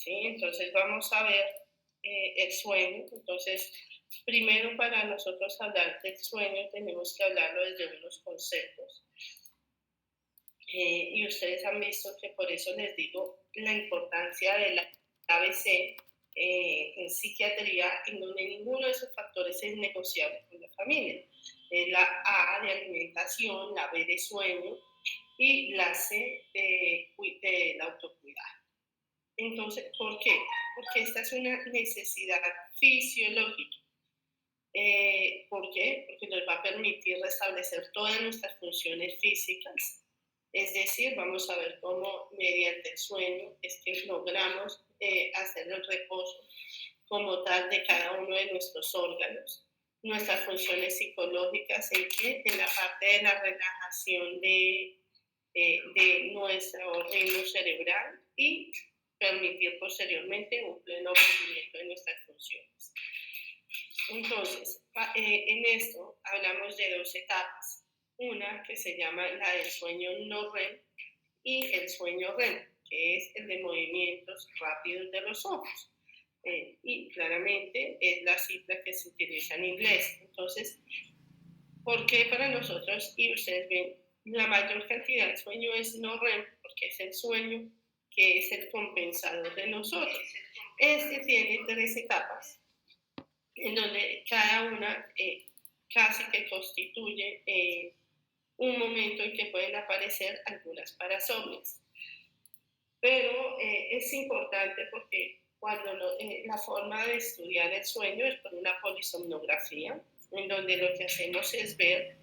¿sí? Entonces vamos a ver el sueño. Entonces, primero para nosotros hablar del sueño tenemos que hablarlo desde unos conceptos. Y ustedes han visto que por eso les digo la importancia de la ABC en psiquiatría, en donde ninguno de esos factores es negociable con la familia. La A de alimentación, la B de sueño y la C del autocuidado. Entonces, ¿por qué? Porque esta es una necesidad fisiológica. ¿Por qué? Porque nos va a permitir restablecer todas nuestras funciones físicas. Es decir, vamos a ver cómo mediante el sueño es que logramos hacer el reposo como tal de cada uno de nuestros órganos, nuestras funciones psicológicas en la parte de la relajación de nuestro ritmo cerebral y permitir posteriormente un pleno rendimiento de nuestras funciones. Entonces, en esto hablamos de dos etapas. Una que se llama la del sueño no REM y el sueño REM, que es el de movimientos rápidos de los ojos. Y claramente es la cifra que se utiliza en inglés. Entonces, ¿por qué para nosotros, y ustedes ven, la mayor cantidad de sueño es no REM? Porque es el sueño que es el compensador de nosotros. Este tiene 3 etapas en donde cada una casi que constituye un momento en que pueden aparecer algunas parasomnias. Pero es importante porque la forma de estudiar el sueño es por una polisomnografía, en donde lo que hacemos es ver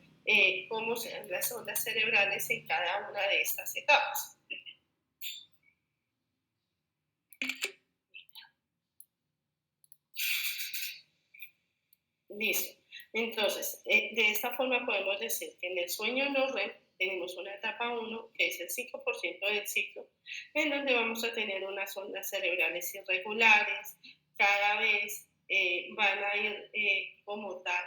cómo se dan las ondas cerebrales en cada una de estas etapas. Listo. Entonces, de esta forma podemos decir que en el sueño no REM tenemos una etapa 1, que es el 5% del ciclo, en donde vamos a tener unas ondas cerebrales irregulares, cada vez van a ir como tal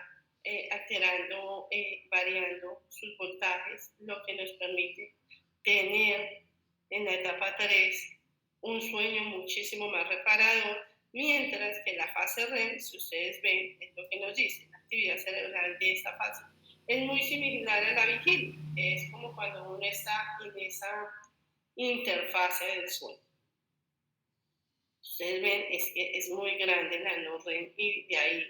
alterando, variando sus voltajes, lo que nos permite tener en la etapa 3 un sueño muchísimo más reparador. Mientras que la fase REM, si ustedes ven, es lo que nos dice, la actividad cerebral de esta fase es muy similar a la vigilia. Es como cuando uno está en esa interfase del sueño. Ustedes ven, es que es muy grande la no REM y de ahí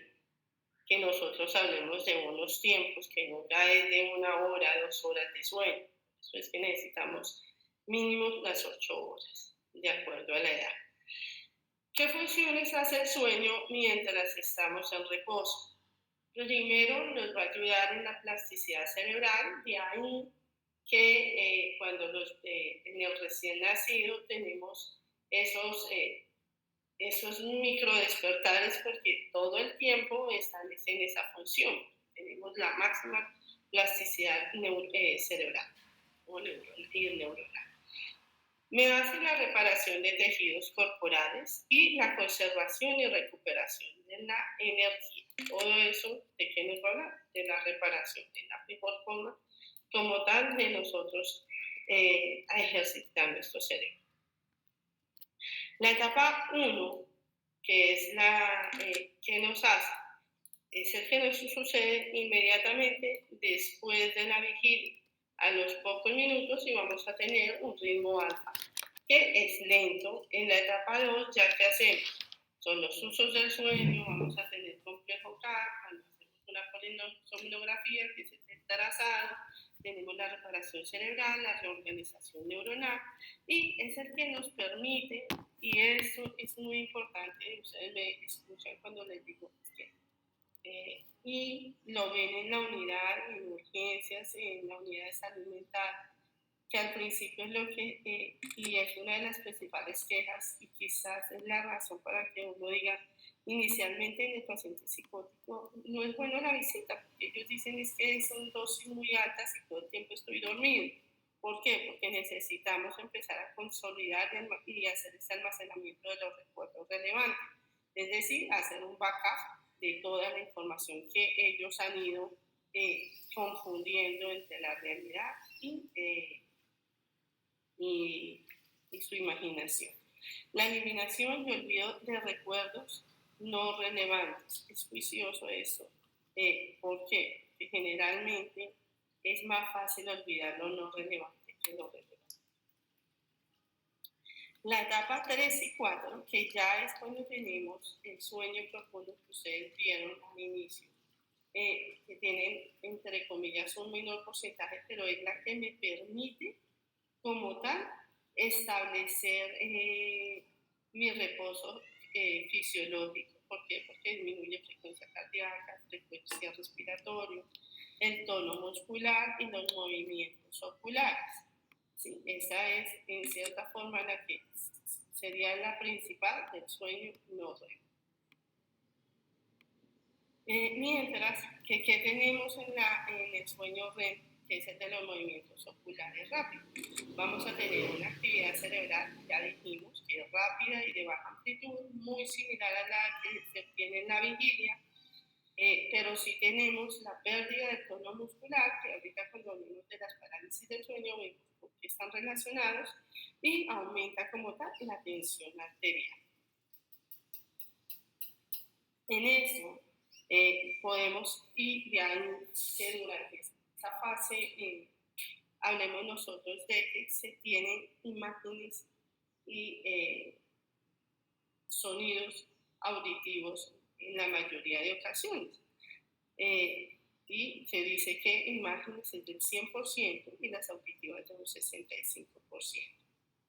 que nosotros hablemos de unos tiempos que nunca es de 1 hora, 2 horas de sueño. Eso es que necesitamos mínimo las 8 horas, de acuerdo a la edad. ¿Qué funciones hace el sueño mientras estamos en reposo? Primero, nos va a ayudar en la plasticidad cerebral, de ahí que en el recién nacido tenemos esos micro despertares porque todo el tiempo están en esa función. Tenemos la máxima plasticidad cerebral o neuronal. Me hace la reparación de tejidos corporales y la conservación y recuperación de la energía. Todo eso, ¿de qué nos va a hablar? De la reparación, de la mejor forma como tal de nosotros a ejercitar nuestro cerebro. La etapa 1, que es la que nos hace, es el que nos sucede inmediatamente después de la vigilia. A los pocos minutos y vamos a tener un ritmo alfa, que es lento. En la etapa 2, ya que hacemos, son los usos del sueño, vamos a tener complejo K, cuando hacemos una polisomnografía que es el trazado, tenemos la reparación cerebral, la reorganización neuronal, y es el que nos permite, y eso es muy importante, ustedes me escuchan cuando les digo que y lo ven en la unidad, en urgencias, en la unidad de salud mental, que al principio es lo que, y es una de las principales quejas, y quizás es la razón para que uno diga, inicialmente en el paciente psicótico no es bueno la visita, porque ellos dicen es que son dosis muy altas y todo el tiempo estoy dormido. ¿Por qué? Porque necesitamos empezar a consolidar y hacer ese almacenamiento de los recuerdos relevantes, es decir, hacer un backup de toda la información que ellos han ido confundiendo entre la realidad y su imaginación. La eliminación y olvido de recuerdos no relevantes. Es juicioso eso. ¿Por qué? Porque generalmente es más fácil olvidar lo no relevante que lo relevante. La etapa 3 y 4, que ya es cuando tenemos el sueño profundo que ustedes vieron al inicio, que tienen, entre comillas, un menor porcentaje, pero es la que me permite, como tal, establecer mi reposo fisiológico. ¿Por qué? Porque disminuye frecuencia cardíaca, frecuencia respiratoria, el tono muscular y los movimientos oculares. Sí, esa es en cierta forma la que sería la principal del sueño no REM. Mientras que tenemos en el sueño REM, que es el de los movimientos oculares rápidos. Vamos a tener una actividad cerebral, ya dijimos, que es rápida y de baja amplitud, muy similar a la que se obtiene en la vigilia, pero sí tenemos la pérdida del tono muscular, que ahorita cuando hablamos de las parálisis del sueño vemos por qué están relacionados, y aumenta como tal la tensión arterial. En eso podemos, y de ahí que durante esa fase hablemos nosotros de que se tienen imágenes y sonidos auditivos en la mayoría de ocasiones. Y se dice que imágenes es del 100% y las auditivas de un 65%.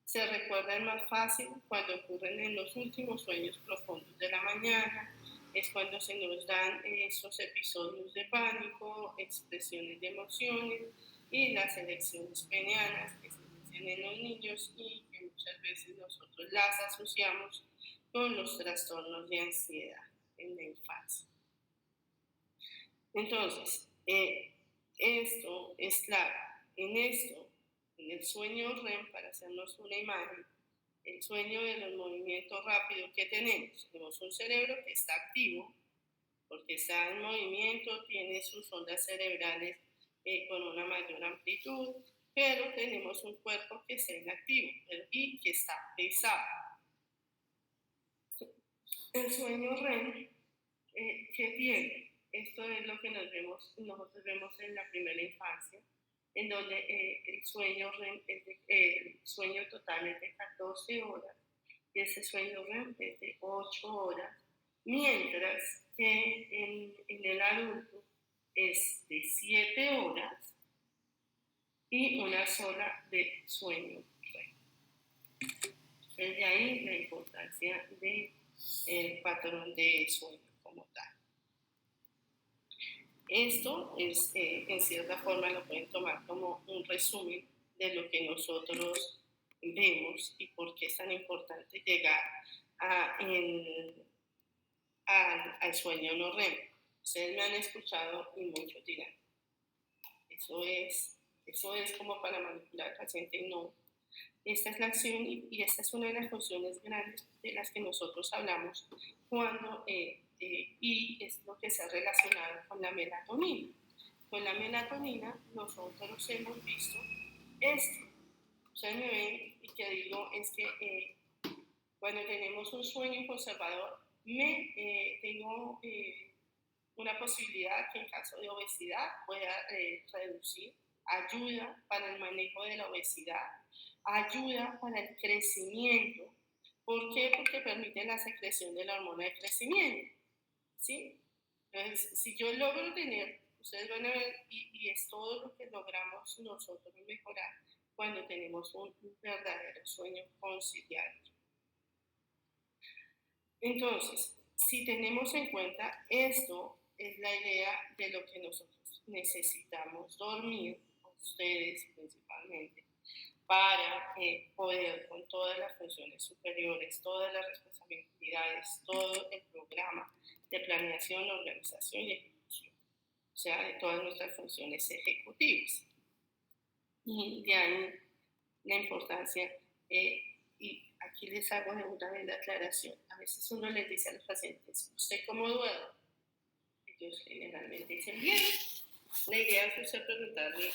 Se recuerdan más fácil cuando ocurren en los últimos sueños profundos de la mañana, es cuando se nos dan esos episodios de pánico, expresiones de emociones y las erecciones penianas que se dicen en los niños y que muchas veces nosotros las asociamos con los trastornos de ansiedad en la infancia. Entonces, esto es claro. En el sueño REM, para hacernos una imagen, el sueño de los movimientos rápidos que tenemos un cerebro que está activo, porque está en movimiento, tiene sus ondas cerebrales con una mayor amplitud, pero tenemos un cuerpo que está inactivo y que está pesado. El sueño REM, ¿qué tiene? Esto es lo que nosotros vemos en la primera infancia, en donde el sueño REM el sueño total es de 14 horas y ese sueño REM es de 8 horas, mientras que en el adulto es de 7 horas y una sola de sueño REM. Desde ahí la importancia del patrón de sueño como tal. Esto es, en cierta forma, lo pueden tomar como un resumen de lo que nosotros vemos y por qué es tan importante llegar al sueño no REM. Ustedes me han escuchado y muchos dirán, eso es como para manipular al paciente. No, esta es la acción y esta es una de las funciones grandes de las que nosotros hablamos cuando, y es lo que se ha relacionado con la melatonina. Con la melatonina nosotros hemos visto esto. Ustedes me ven y que digo es que cuando tenemos un sueño conservador, tengo una posibilidad que en caso de obesidad pueda reducir, ayuda para el manejo de la obesidad, ayuda para el crecimiento. ¿Por qué? Porque permite la secreción de la hormona de crecimiento. ¿Sí? Entonces, si yo logro tener, ustedes van a ver, y es todo lo que logramos nosotros mejorar cuando tenemos un verdadero sueño conciliatorio. Entonces, si tenemos en cuenta esto, es la idea de lo que nosotros necesitamos dormir, ustedes principalmente, para poder con todas las funciones superiores, todas las responsabilidades, todo el programa de planeación, organización y ejecución, o sea, de todas nuestras funciones ejecutivas. Y de ahí la importancia, y aquí les hago de una vez la aclaración, a veces uno les dice a los pacientes, ¿usted cómo duerme? Ellos generalmente dicen, bien. La idea es usted preguntarle,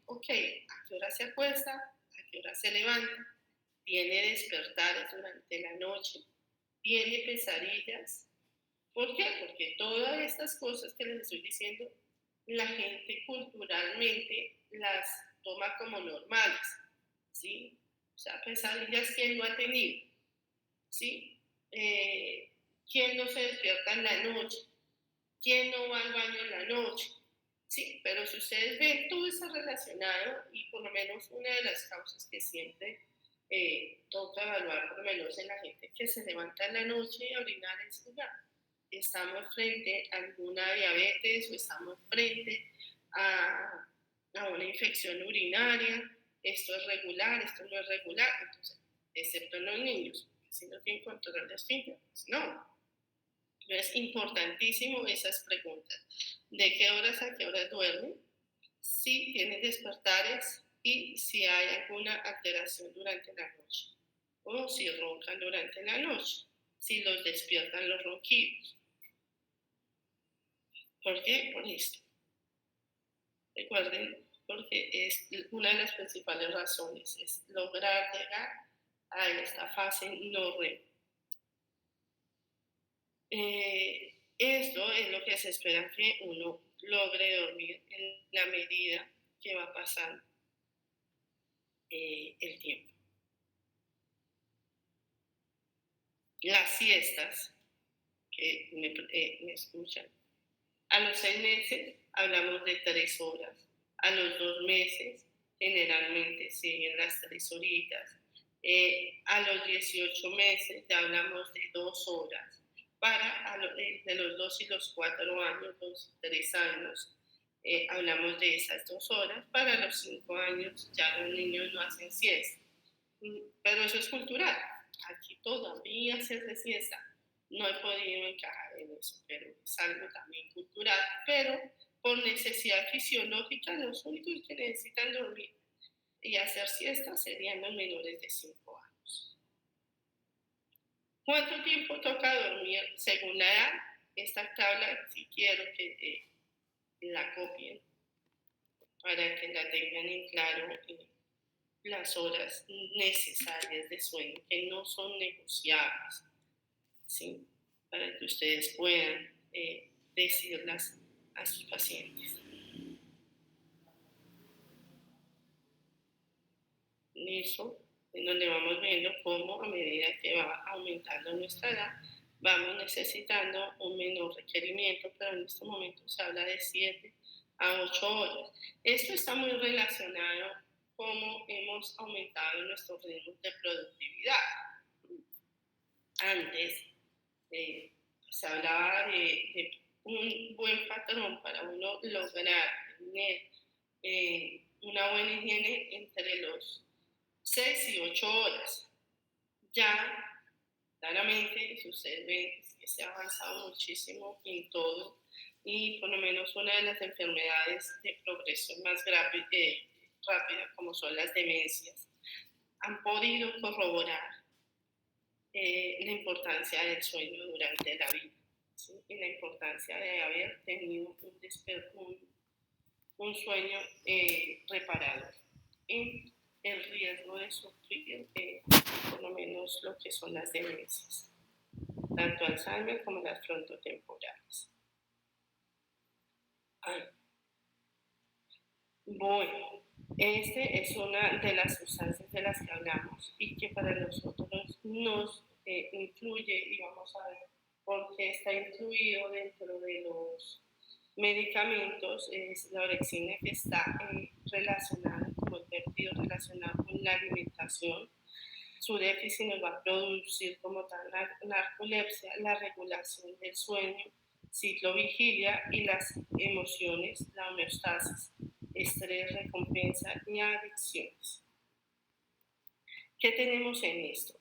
ok, ¿a qué hora se acuesta? ¿A qué hora se levanta? tiene despertares durante la noche, tiene pesadillas. ¿Por qué? Porque todas estas cosas que les estoy diciendo, la gente culturalmente las toma como normales, ¿sí? O sea, pesadillas que él no ha tenido, ¿sí? ¿Quién no se despierta en la noche? ¿Quién no va al baño en la noche? Sí, pero si ustedes ven, todo está relacionado y por lo menos una de las causas que siempre toca evaluar, por lo menos en la gente que se levanta en la noche a orinar es, ya, estamos frente a alguna diabetes o estamos frente a una infección urinaria, esto es regular, esto no es regular, entonces, excepto en los niños, si no tienen control de síntomas, no. Es importantísimo esas preguntas. ¿De qué horas a qué horas duermen? Si tienen despertares y si hay alguna alteración durante la noche. O si roncan durante la noche. Si los despiertan los ronquidos. ¿Por qué? Por esto. Recuerden, porque es una de las principales razones, es lograr llegar a esta fase no REM. Esto es lo que se espera que uno logre dormir en la medida que va pasando el tiempo. Las siestas, que me escuchan, a los 6 meses hablamos de 3 horas, a los 2 meses generalmente siguen las 3 horitas, a los 18 meses ya hablamos de 2 horas, para de los 2 y los 4 años, 2 y 3 años, hablamos de esas 2 horas, para los 5 años ya los niños no hacen siesta, pero eso es cultural, aquí todavía se hace siesta, no he podido encajar en eso, pero es algo también cultural, pero por necesidad fisiológica los únicos que necesitan dormir y hacer siesta serían los menores de 5 años. ¿Cuánto tiempo toca dormir según la edad? Esta tabla, si quiero que la copien para que la tengan en claro, las horas necesarias de sueño que no son negociables, ¿sí? Para que ustedes puedan decirlas a sus pacientes. Eso en donde vamos viendo cómo a medida que va aumentando nuestra edad, vamos necesitando un menor requerimiento, pero en este momento se habla de 7 a 8 horas. Esto está muy relacionado con cómo hemos aumentado nuestros ritmos de productividad. Antes se hablaba de un buen patrón para uno lograr tener una buena higiene entre los 6 y 8 horas. Ya, claramente, si ustedes ven, es que se ha avanzado muchísimo en todo y por lo menos una de las enfermedades de progresión más rápida, como son las demencias, han podido corroborar la importancia del sueño durante la vida, ¿sí? Y la importancia de haber tenido un sueño reparador y el riesgo de sufrir por lo menos lo que son las demencias, tanto Alzheimer como las frontotemporales. Bueno, este es una de las sustancias de las que hablamos y que para nosotros nos incluye, y vamos a ver por qué está incluido dentro de los medicamentos, es la orexina, que está relacionada, como el péptido, relacionado con la alimentación. Su déficit nos va a producir como tal narcolepsia, la regulación del sueño, ciclovigilia y las emociones, la homeostasis, estrés, recompensa y adicciones. ¿Qué tenemos en esto?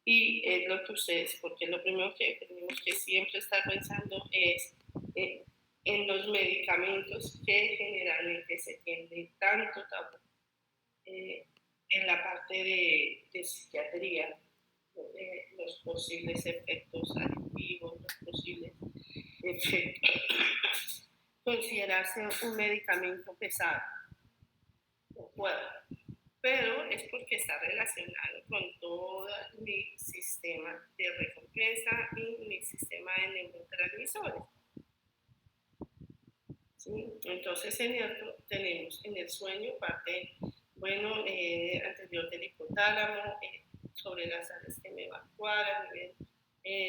Y es lo que ustedes, porque lo primero que tenemos que siempre estar pensando es en los medicamentos que generalmente se tienden tanto tabú en la parte de psiquiatría, los posibles efectos adictivos, los posibles efectos, considerarse un medicamento pesado o fuerte. pero es porque está relacionado con todo mi sistema de recompensa y mi sistema de neurotransmisores. ¿Sí? Entonces, tenemos en el sueño parte, bueno, anterior del hipotálamo, sobre las áreas que me evacuar a nivel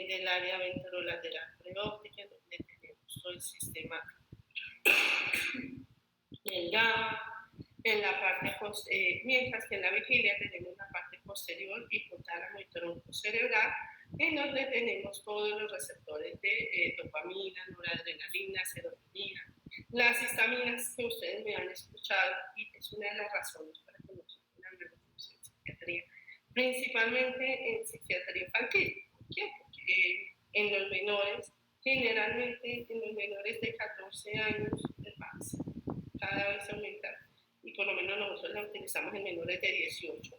del área ventrolateral preóptica, donde tenemos todo el sistema del GABA, en la parte mientras que en la vigilia tenemos la parte posterior, hipotálamo y tronco cerebral, en donde tenemos todos los receptores de dopamina, noradrenalina, serotonina, las histaminas que ustedes me han escuchado, y es una de las razones para que nosotros en psiquiatría, principalmente en psiquiatría infantil. ¿Por qué? Porque en los menores, generalmente en los menores de 14 años es más, cada vez aumenta, y por lo menos nosotros la utilizamos en menores de 18,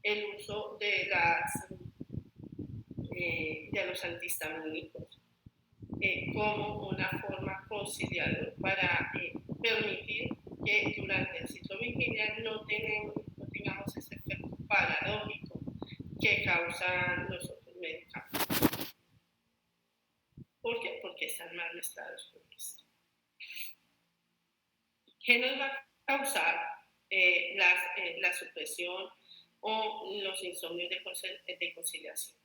el uso de los antihistamínicos como una forma conciliadora para permitir que durante el ciclo vigilial no tengamos ese efecto paradójico que causan los otros medicamentos. ¿Por qué? Porque están mal mezclados con esto. ¿Qué nos va a causar la supresión o los insomnios de conciliación?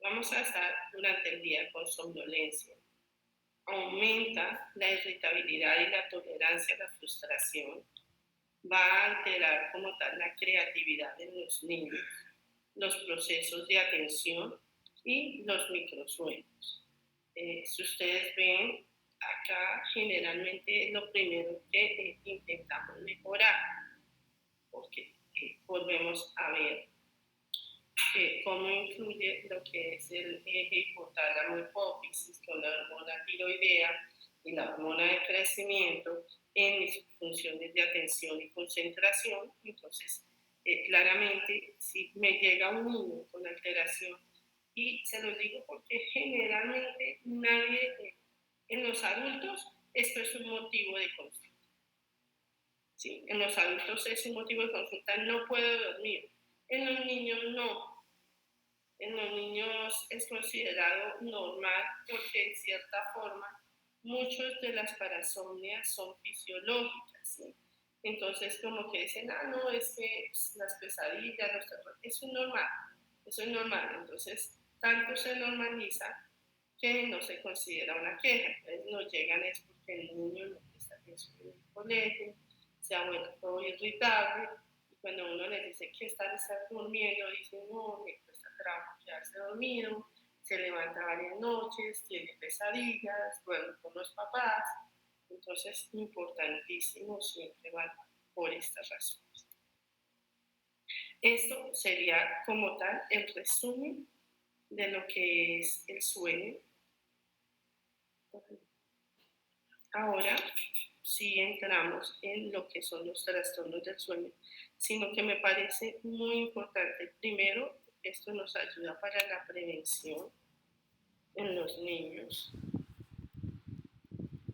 Vamos a estar durante el día con somnolencia. Aumenta la irritabilidad y la tolerancia a la frustración. Va a alterar como tal la creatividad de los niños, los procesos de atención y los microsueños. Si ustedes ven, acá generalmente lo primero que intentamos mejorar, porque volvemos a ver cómo influye lo que es el eje hipotálamo hipófisis con la hormona tiroidea y la hormona de crecimiento en mis funciones de atención y concentración. Entonces, claramente, si me llega un niño con alteración, y se los digo porque generalmente nadie, en los adultos, esto es un motivo de consulta. ¿Sí? En los adultos es un motivo de consulta, no puedo dormir. En los niños no. En los niños es considerado normal porque en cierta forma muchas de las parasomnias son fisiológicas. ¿Sí? Entonces como que dicen, no, es que las pesadillas, los terrores, eso es normal, eso es normal. Entonces tanto se normaliza que no se considera una queja. Entonces nos llegan es porque el niño no presta atención en el colegio, se ha vuelto irritable, y cuando uno le dice que está durmiendo, dicen, no, me cuesta trabajo quedarse dormido, se levanta varias noches, tiene pesadillas, duerme con los papás. Entonces, importantísimo siempre va por estas razones. Esto sería como tal el resumen de lo que es el sueño. Ahora sí entramos en lo que son los trastornos del sueño, sino que me parece muy importante. Primero, esto nos ayuda para la prevención en los niños.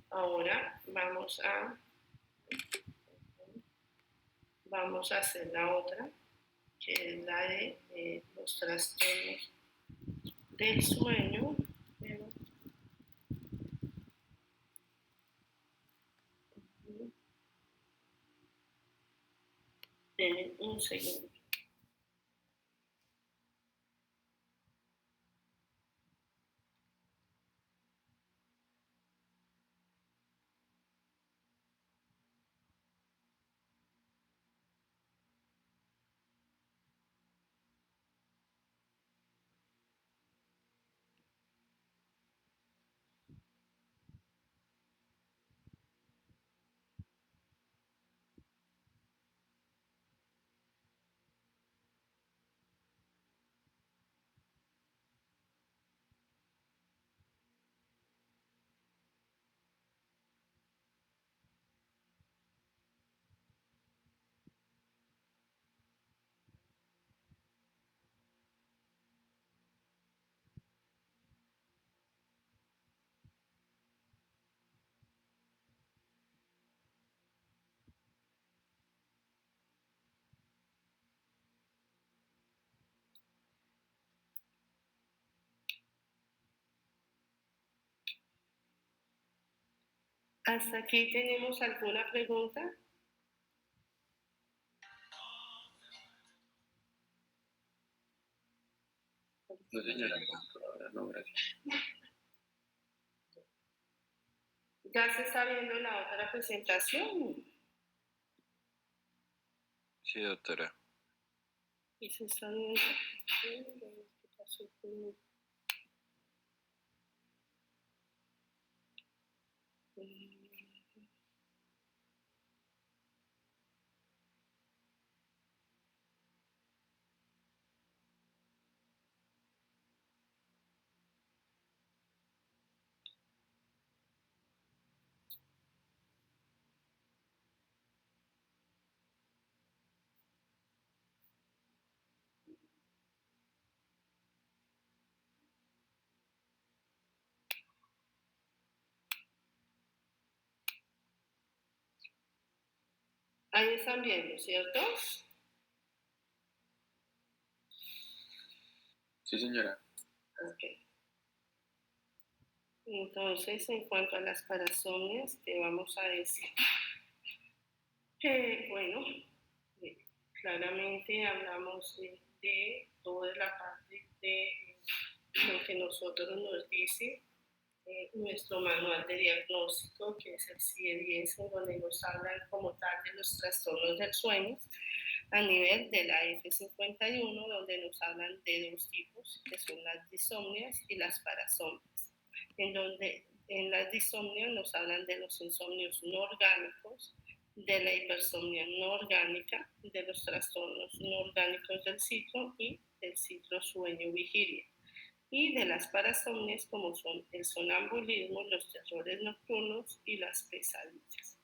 Ahora vamos a hacer la otra, que es la de los trastornos del sueño. Pero, denme un segundo. ¿Hasta aquí tenemos alguna pregunta? No, señora, por ahora no, gracias. ¿Ya se está viendo la otra presentación? Sí, doctora. Y se está viendo... ¿Qué pasó con- Ahí están viendo, ¿cierto? Sí, señora. Ok. Entonces, en cuanto a las parasomnias, te vamos a decir que, bueno, claramente hablamos de toda la parte de lo que nosotros nos dice nuestro manual de diagnóstico, que es el CIE-10, en donde nos hablan como tal de los trastornos del sueño, a nivel de la F51, donde nos hablan de dos tipos, que son las disomnias y las parasomnias, en donde en las disomnias nos hablan de los insomnios no orgánicos, de la hipersomnia no orgánica, de los trastornos no orgánicos del ciclo y del ciclo sueño-vigilia, y de las parasomnias como son el sonambulismo, los terrores nocturnos y las pesadillas.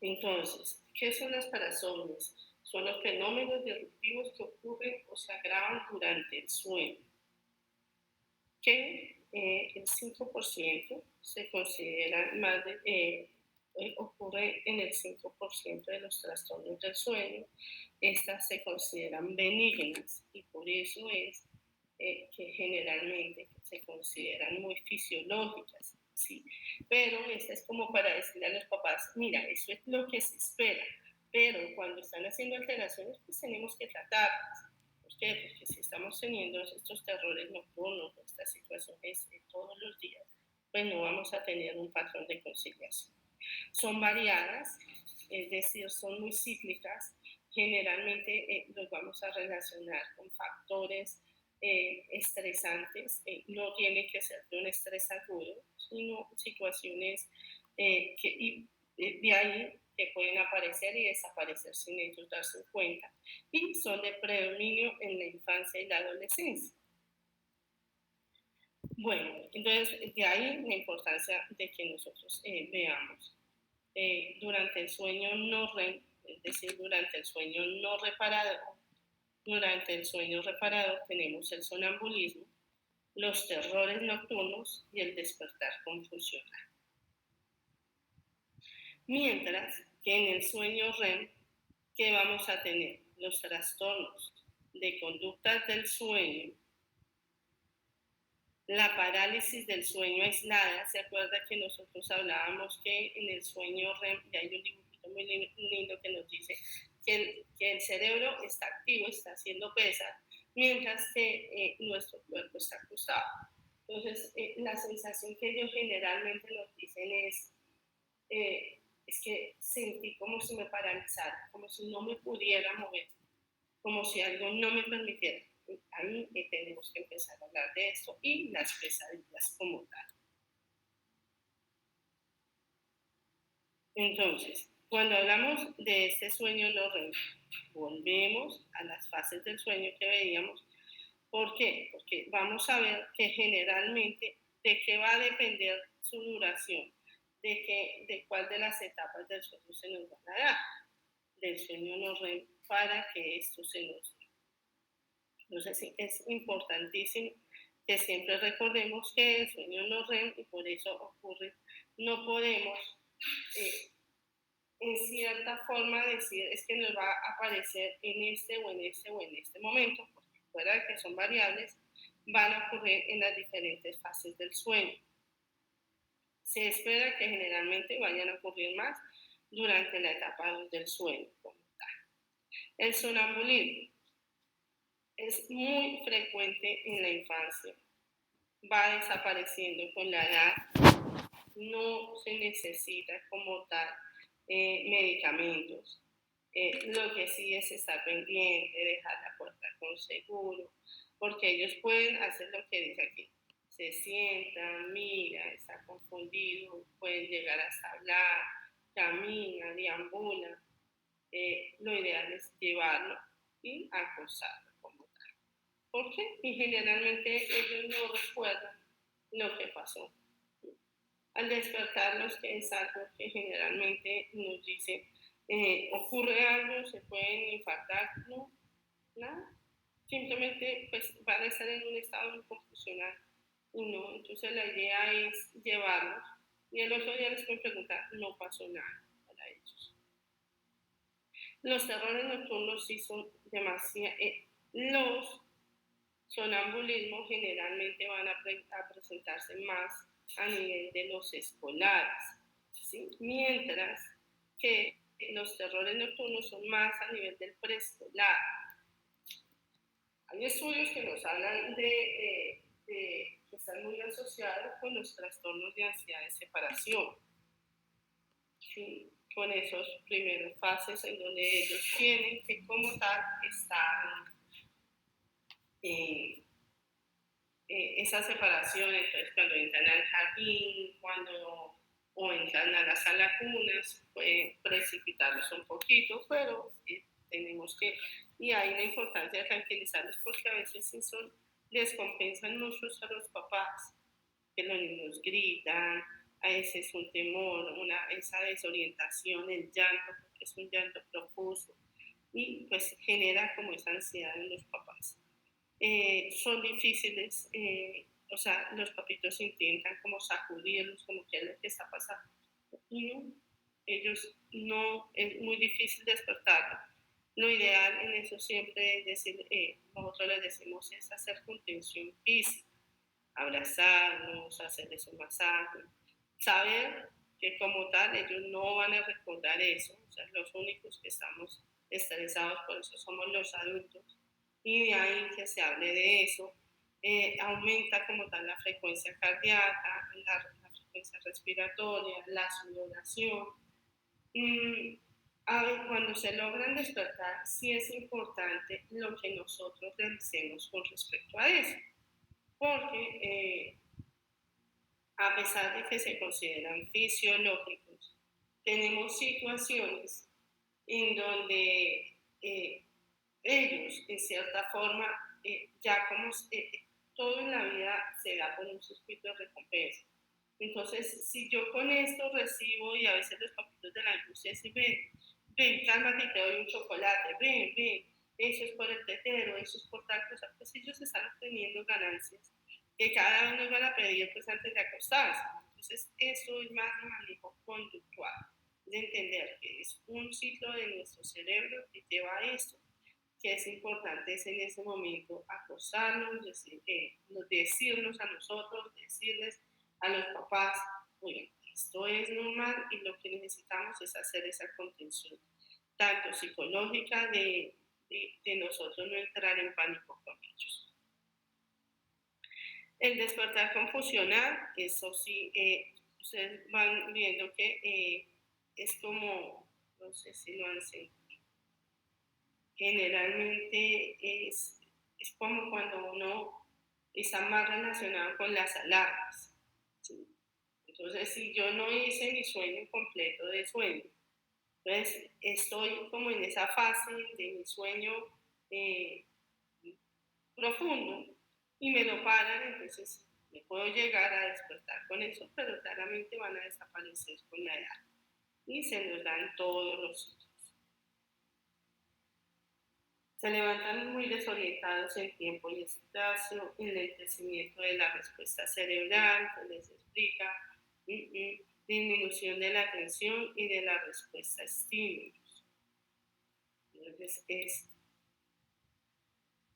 Entonces, ¿qué son las parasomnias? Son los fenómenos disruptivos que ocurren o se agravan durante el sueño, que el 5% se consideran más de, ocurre en el 5% de los trastornos del sueño. Estas se consideran benignas y por eso es que generalmente se consideran muy fisiológicas, ¿sí? Pero esta es como para decirle a los papás, mira, eso es lo que se espera, pero cuando están haciendo alteraciones, pues tenemos que tratarlas. ¿Por qué? Porque si estamos teniendo estos terrores nocturnos, estas situaciones todos los días, pues no vamos a tener un patrón de conciliación. Son variadas, es decir, son muy cíclicas. Generalmente los vamos a relacionar con factores estresantes. No tiene que ser de un estrés agudo, sino situaciones que de ahí que pueden aparecer y desaparecer sin ellos darse cuenta. Y son de predominio en la infancia y la adolescencia. Bueno, entonces de ahí la importancia de que nosotros veamos durante el sueño no REM, es decir, durante el sueño no reparado. Durante el sueño reparador tenemos el sonambulismo, los terrores nocturnos y el despertar confusional. Mientras que en el sueño REM, ¿qué vamos a tener? Los trastornos de conductas del sueño, la parálisis del sueño aislada. ¿Se acuerda que nosotros hablábamos que en el sueño REM, y hay un dibujito muy lindo que nos dice que el cerebro está activo, está haciendo pesas, mientras que nuestro cuerpo está acostado? Entonces, la sensación que ellos generalmente nos dicen es que sentí como si me paralizara, como si no me pudiera mover, como si algo no me permitiera. Ahí tenemos que empezar a hablar de esto y las pesadillas como tal. Entonces, cuando hablamos de este sueño no REM, volvemos a las fases del sueño que veíamos. ¿Por qué? Porque vamos a ver que generalmente de qué va a depender su duración, de cuál de las etapas del sueño se nos van a dar, del sueño no REM, para que esto se nos dé. Entonces sí, es importantísimo que siempre recordemos que el sueño no REM, y por eso ocurre, no podemos en cierta forma decir es que nos va a aparecer en este o en este o en este momento, porque fuera de que son variables, van a ocurrir en las diferentes fases del sueño. Se espera que generalmente vayan a ocurrir más durante la etapa del sueño como tal. El sonambulismo es muy frecuente en la infancia, va desapareciendo con la edad, no se necesita como tal medicamentos. Lo que sí es estar pendiente, dejar la puerta con seguro, porque ellos pueden hacer lo que dice aquí. Se sientan, mira, está confundido, pueden llegar hasta hablar, camina, deambula. Lo ideal es llevarlo y acosarlo como tal. ¿Por qué? Y generalmente ellos no recuerdan lo que pasó. Al despertarlos, que es algo que generalmente nos dice, ocurre algo, se pueden infartar, no, nada. Simplemente pues van a estar en un estado muy confusional y no, entonces la idea es llevarlos y el otro día les pueden preguntar, no pasó nada para ellos. Los terrores nocturnos sí son demasiado, los sonambulismos generalmente van a presentarse más a nivel de los escolares, ¿sí? Mientras que los terrores nocturnos son más a nivel del preescolar. Hay estudios que nos hablan de que están muy asociados con los trastornos de ansiedad de separación, ¿sí? Con esos primeros fases en donde ellos tienen que como tal estar esa separación. Entonces cuando entran al jardín, o entran a la sala cunas, pueden precipitarlos un poquito, pero tenemos que, y hay la importancia de tranquilizarlos porque a veces sí descompensan mucho a los papás, que los niños gritan, a veces es un temor, esa desorientación, el llanto, porque es un llanto profuso, y pues genera como esa ansiedad en los papás. Son difíciles, o sea, los papitos intentan como sacudirlos, como que es lo que está pasando. Y no, ellos no, es muy difícil despertarlo. Lo ideal en eso siempre es decir, nosotros les decimos es hacer contención física, abrazarlos, hacerles un masaje, saber que como tal ellos no van a recordar eso, o sea, los únicos que estamos estresados por eso somos los adultos, y de ahí que se hable de eso, aumenta como tal la frecuencia cardíaca, la frecuencia respiratoria, la sudoración. Mm, cuando se logran despertar, sí es importante lo que nosotros realicemos con respecto a eso, porque a pesar de que se consideran fisiológicos, tenemos situaciones en donde ellos, en cierta forma, ya como todo en la vida se da por un circuito de recompensa. Entonces, si yo con esto recibo, y a veces los papitos de la industria dicen, ven, cálmate y te doy un chocolate, ven, eso es por el tetero, eso es por tal cosa, pues ellos están obteniendo ganancias que cada vez nos van a pedir pues antes de acostarse. Entonces, eso es más de manejo conductual, de entender que es un ciclo de nuestro cerebro que lleva a esto, que es importante es en ese momento acostarnos, decirnos a nosotros, decirles a los papás, oye, esto es normal y lo que necesitamos es hacer esa contención, tanto psicológica de nosotros no entrar en pánico con ellos. El despertar confusional, eso sí, ustedes van viendo que es como, no sé si lo han sentido, generalmente es como cuando uno está más relacionado con las alarmas, ¿sí? Entonces, si yo no hice mi sueño completo de sueño, entonces estoy como en esa fase de mi sueño eh, profundo y me lo paran, entonces me puedo llegar a despertar con eso, pero claramente van a desaparecer con la edad y se nos dan todos los ciclos. Se levantan muy desorientados en tiempo y espacio, enlentecimiento de la respuesta cerebral, se les explica, disminución de la atención y de la respuesta a estímulos. Entonces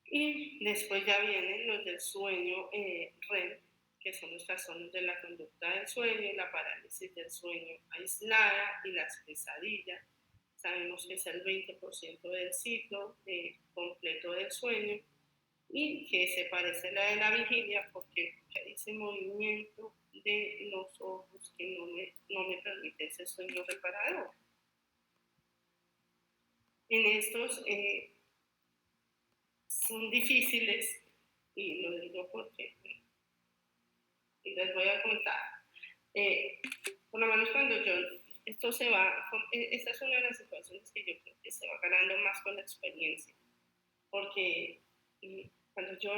y después ya vienen los del sueño REM, que son los trastornos de la conducta del sueño, la parálisis del sueño aislada y las pesadillas. Sabemos que es el 20% del ciclo completo del sueño y que se parece a la de la vigilia porque hay ese movimiento de los ojos que no me permite ese sueño reparador. En estos son difíciles y lo digo porque les voy a contar. Por lo menos cuando esto se va, esta es una de las situaciones que yo creo que se va ganando más con la experiencia, porque cuando yo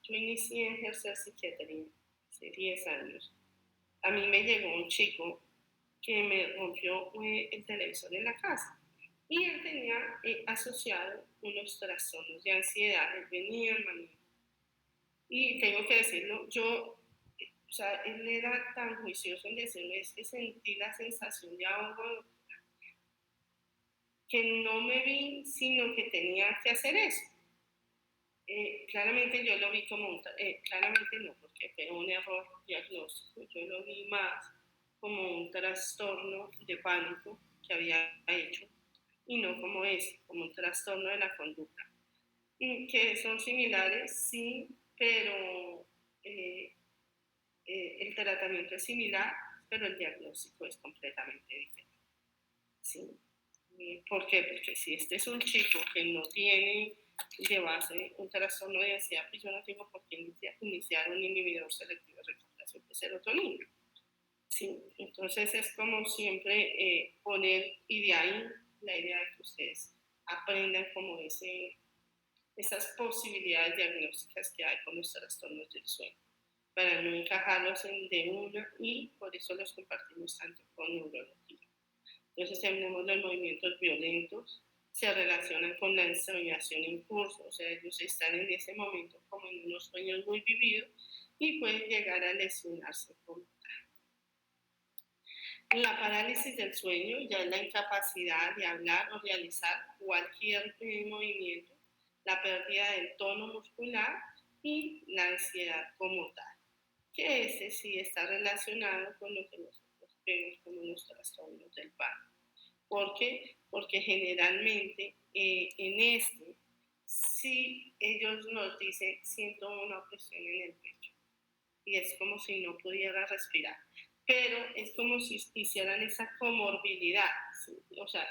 inicié a ejercer psiquiatría hace 10 años, a mí me llegó un chico que me rompió el televisor en la casa y él tenía asociado unos trastornos de ansiedad, él venía en manejo. Y tengo que decirlo, o sea, él era tan juicioso en decirme, es que sentí la sensación de ahogo, que no me vi, sino que tenía que hacer eso. Claramente yo lo vi como claramente no, porque fue un error diagnóstico, yo lo vi más como un trastorno de pánico que había hecho y no como como un trastorno de la conducta. Que son similares, sí, pero el tratamiento es similar, pero el diagnóstico es completamente diferente. ¿Sí? ¿Por qué? Porque si este es un chico que no tiene de base un trastorno de ansiedad, pues yo no tengo por qué iniciar un inhibidor selectivo de recaptación de serotonina. ¿Sí? Entonces es como siempre poner, y de ahí la idea de que ustedes aprendan como esas posibilidades diagnósticas que hay con los trastornos del sueño, para no encajarlos en de una, y por eso los compartimos tanto con neurología. Entonces tenemos los movimientos violentos, se relacionan con la ensoñación en curso, o sea, ellos están en ese momento como en unos sueños muy vividos y pueden llegar a lesionarse como tal. La parálisis del sueño ya es la incapacidad de hablar o realizar cualquier movimiento, la pérdida del tono muscular y la ansiedad como tal, que ese sí está relacionado con lo que nosotros vemos como los trastornos del pánico. ¿Por qué? Porque generalmente en si ellos nos dicen, siento una opresión en el pecho, y es como si no pudiera respirar, pero es como si hicieran esa comorbilidad, ¿sí? O sea,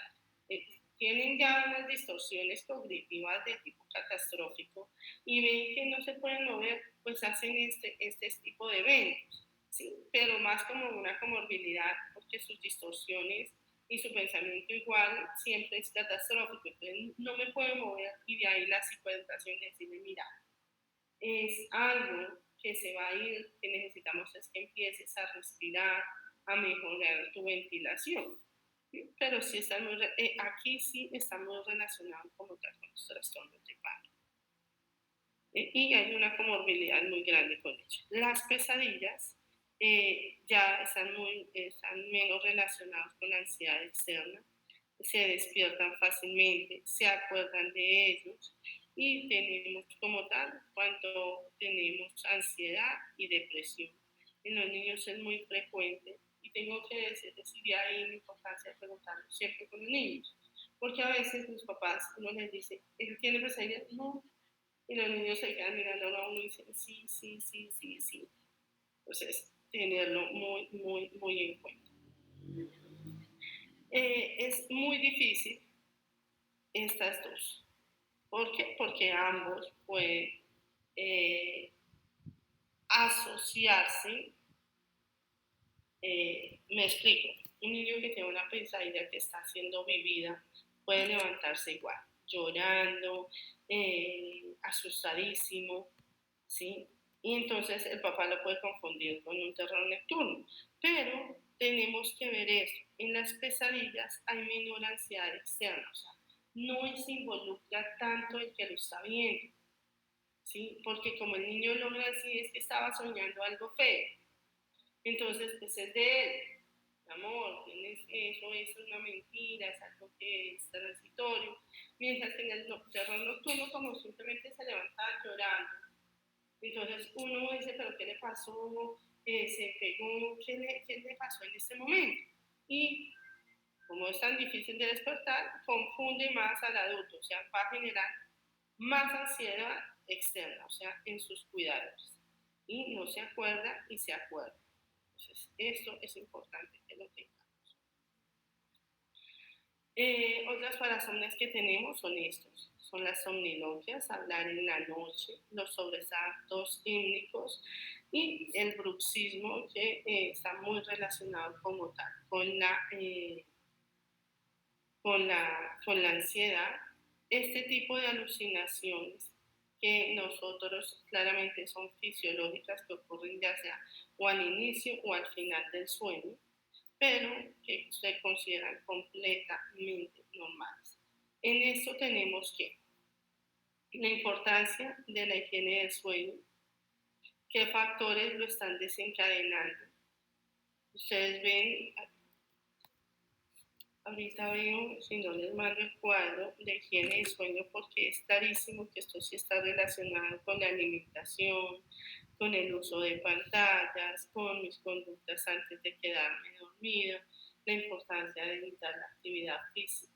tienen ya unas distorsiones cognitivas de tipo catastrófico y ven que no se pueden mover, pues hacen este tipo de eventos, ¿sí? Pero más como una comorbilidad, porque sus distorsiones y su pensamiento igual siempre es catastrófico, entonces no me puedo mover, y de ahí la psicoeducación de decirle, mira, es algo que se va a ir, que necesitamos es que empieces a respirar, a mejorar tu ventilación. Pero sí aquí sí está muy relacionado como tal con los trastornos de pánico. Y hay una comorbilidad muy grande con ello. Las pesadillas ya están menos relacionadas con la ansiedad externa, se despiertan fácilmente, se acuerdan de ellos, y tenemos como tal cuando tenemos ansiedad y depresión. En los niños es muy frecuente, y tengo que decir de ahí la importancia de preguntarlo siempre con los niños, porque a veces los papás, uno les dice, ¿él tiene pesadillas? No. Y los niños se quedan mirando a uno y dicen, sí, sí, sí, sí, sí. Entonces, tenerlo muy, muy, muy en cuenta. Es muy difícil estas dos. ¿Por qué? Porque ambos pueden asociarse. Me explico. Un niño que tiene una pesadilla que está siendo vivida puede levantarse igual, llorando, asustadísimo, ¿sí? Y entonces el papá lo puede confundir con un terror nocturno. Pero tenemos que ver esto. En las pesadillas hay menor ansiedad externa, o sea, no se involucra tanto el que lo está viendo, ¿sí? Porque como el niño lo ve así, es que estaba soñando algo feo. Entonces, pues es de él. Amor, tienes eso es una mentira, es algo que es transitorio. Mientras que en el terror nocturno, como simplemente se levanta llorando, Entonces uno dice, pero ¿qué le pasó? ¿Se pegó? ¿Qué le pasó en este momento? Y como es tan difícil de despertar, confunde más al adulto, o sea, va a generar más ansiedad externa, o sea, en sus cuidados. Y no se acuerda y se acuerda. Entonces, esto es importante que lo tengamos. Otras parasomnias que tenemos son estos. Son las somniloquias, hablar en la noche, los sobresaltos hímnicos y el bruxismo que está muy relacionado como tal con la ansiedad. Este tipo de alucinaciones que nosotros claramente son fisiológicas que ocurren ya sea o al inicio o al final del sueño, pero que se consideran completamente normales. En esto tenemos que la importancia de la higiene del sueño, qué factores lo están desencadenando. Ustedes ven, ahorita veo, si no les mando el cuadro de higiene del sueño, porque es clarísimo que esto sí está relacionado con la alimentación, con el uso de pantallas, con mis conductas antes de quedarme dormido, la importancia de evitar la actividad física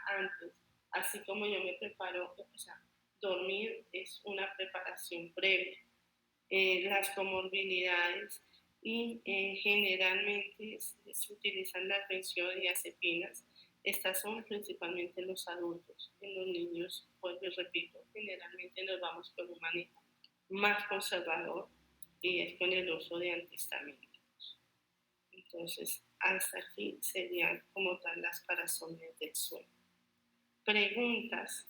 antes, así como yo me preparo, o sea, dormir es una preparación previa. Las comorbilidades y generalmente se utilizan las benzodiazepinas. Estas son principalmente en los adultos. En los niños, pues les repito, generalmente nos vamos por un manejo más conservador y es con el uso de antihistamínicos. Entonces, hasta aquí serían como tal las parasomnias del sueño. Preguntas.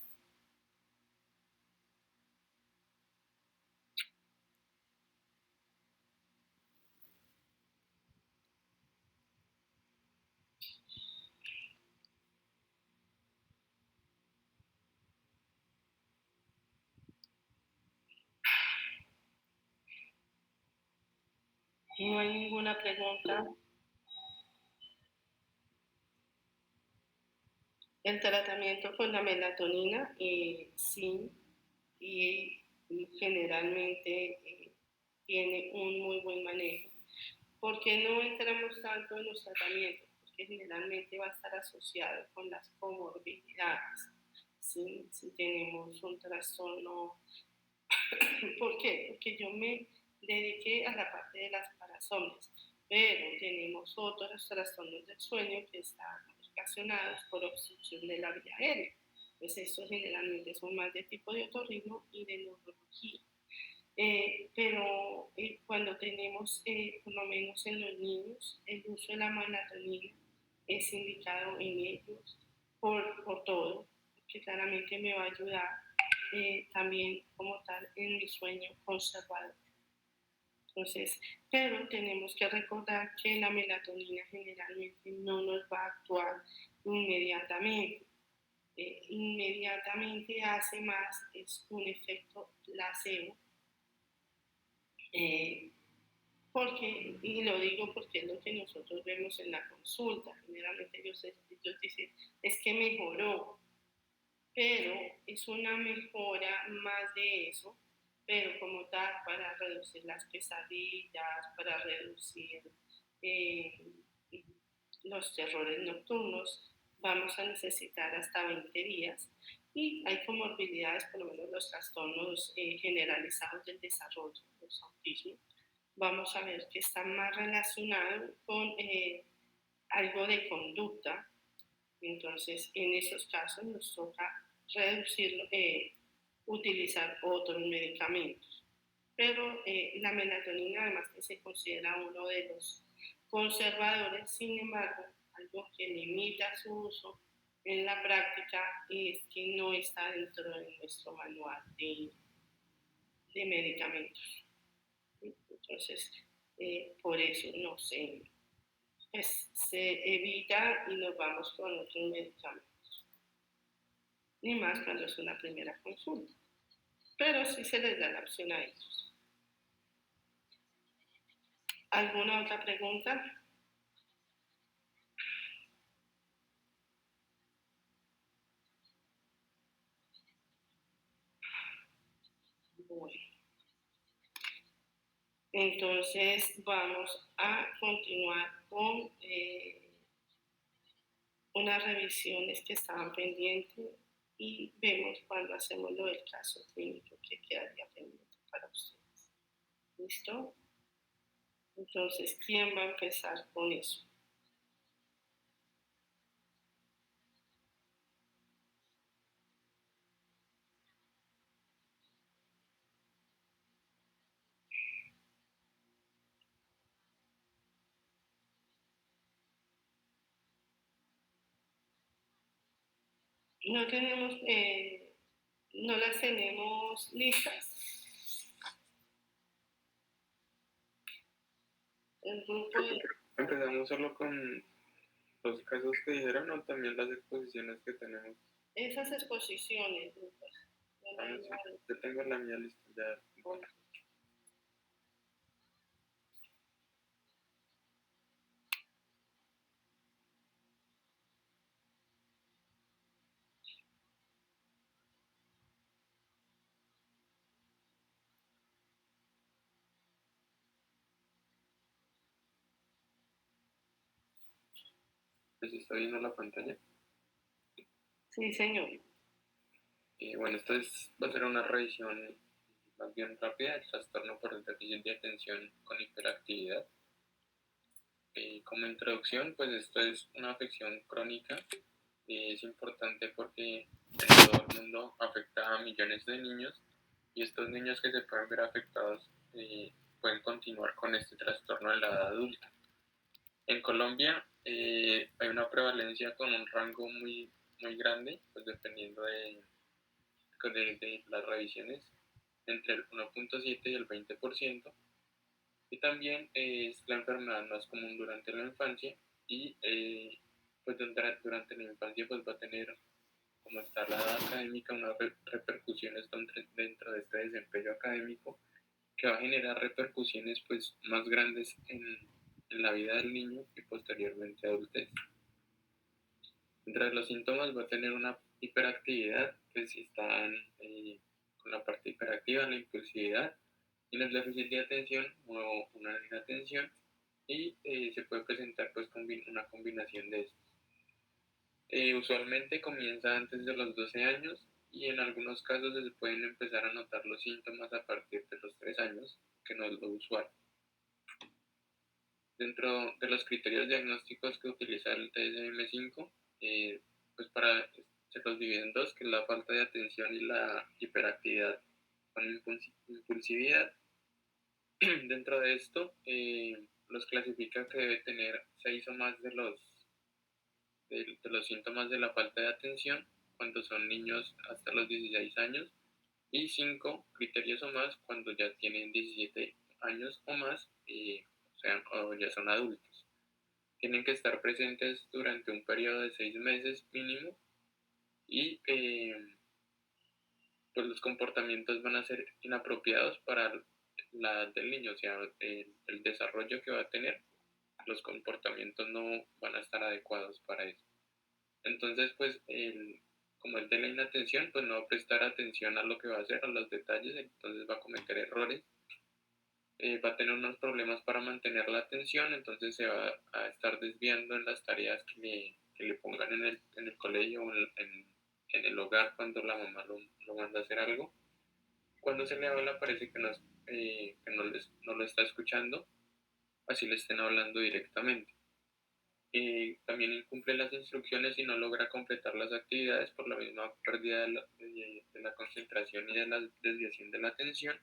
No hay ninguna pregunta. El tratamiento con la melatonina, sí, y generalmente tiene un muy buen manejo. ¿Por qué no entramos tanto en los tratamientos? Porque generalmente va a estar asociado con las comorbilidades. ¿Sí? Si tenemos un trastorno, ¿por qué? Porque yo me dediqué a la parte de las parasomnias, pero tenemos otros trastornos del sueño que están ocasionados por obstrucción de la vía aérea. Pues estos generalmente son más de tipo de otorrino y de neurología. Pero cuando tenemos, por lo menos en los niños, el uso de la melatonina es indicado en ellos por todo, que claramente me va a ayudar también como tal en mi sueño conservador. Entonces, pero tenemos que recordar que la melatonina generalmente no nos va a actuar inmediatamente. Inmediatamente hace más, es un efecto placebo, porque, y lo digo porque es lo que nosotros vemos en la consulta, generalmente ellos dicen, es que mejoró, pero es una mejora más de eso, pero como tal para reducir las pesadillas, para reducir eh, los terrores nocturnos, vamos a necesitar hasta 20 días y hay comorbilidades, por lo menos los trastornos generalizados del desarrollo, los autismos, vamos a ver que está más relacionado con algo de conducta. Entonces, en esos casos nos toca reducirlo, utilizar otros medicamentos. Pero la melatonina, además que se considera uno de los conservadores, sin embargo, algo que limita su uso en la práctica es que no está dentro de nuestro manual de medicamentos. Entonces, por eso no sé, pues, se evita y nos vamos con otros medicamentos. Ni más cuando es una primera consulta. Pero sí se les da la opción a ellos. ¿Alguna otra pregunta? Bueno. Entonces vamos a continuar con unas revisiones que estaban pendientes y vemos cuando hacemos lo del caso clínico que quedaría pendiente para ustedes. ¿Listo? Entonces, ¿quién va a empezar con eso? No tenemos, no las tenemos listas. El grupo de... Empezamos solo con los casos que dijeron o también las exposiciones que tenemos. Esas exposiciones, Lucas. Yo tengo la mía lista ya. ¿Se está viendo la pantalla? Sí, señor. Bueno, esto va a ser una revisión más bien rápida del trastorno por déficit de atención con hiperactividad. Como introducción, pues esto es una afección crónica. Es importante porque en todo el mundo afecta a millones de niños y estos niños que se pueden ver afectados pueden continuar con este trastorno en la edad adulta. En Colombia hay una prevalencia con un rango muy grande, pues dependiendo de las revisiones, entre el 1.7 y el 20%. Y también es la enfermedad más común durante la infancia y pues durante la infancia pues va a tener, como está la edad académica, unas repercusiones dentro de este desempeño académico que va a generar repercusiones pues más grandes en la vida del niño y posteriormente adultez. Entre los síntomas va a tener una hiperactividad, pues si están con la parte hiperactiva, la impulsividad, y el déficit de atención o una inatención, y se puede presentar pues con una combinación de estos. Usualmente comienza antes de los 12 años y en algunos casos se pueden empezar a notar los síntomas a partir de los 3 años, que no es lo usual. Dentro de los criterios diagnósticos que utiliza el DSM-5, pues se los divide en dos, que es la falta de atención y la hiperactividad con impulsividad. Dentro de esto, los clasifica que debe tener 6 o más de los síntomas de la falta de atención cuando son niños hasta los 16 años y 5 criterios o más cuando ya tienen 17 años o más o ya son adultos. Tienen que estar presentes durante un periodo de 6 meses mínimo y pues los comportamientos van a ser inapropiados para la edad del niño, o sea, el desarrollo que va a tener, los comportamientos no van a estar adecuados para eso. Entonces, pues, como él de la inatención, pues no va a prestar atención a lo que va a hacer, a los detalles, entonces va a cometer errores, va a tener unos problemas para mantener la atención, entonces se va a estar desviando en las tareas que le pongan en el colegio o en el hogar cuando la mamá lo manda a hacer algo. Cuando se le habla parece que no lo está escuchando, así le estén hablando directamente. También incumple las instrucciones y no logra completar las actividades por la misma pérdida de la concentración y de la desviación de la atención.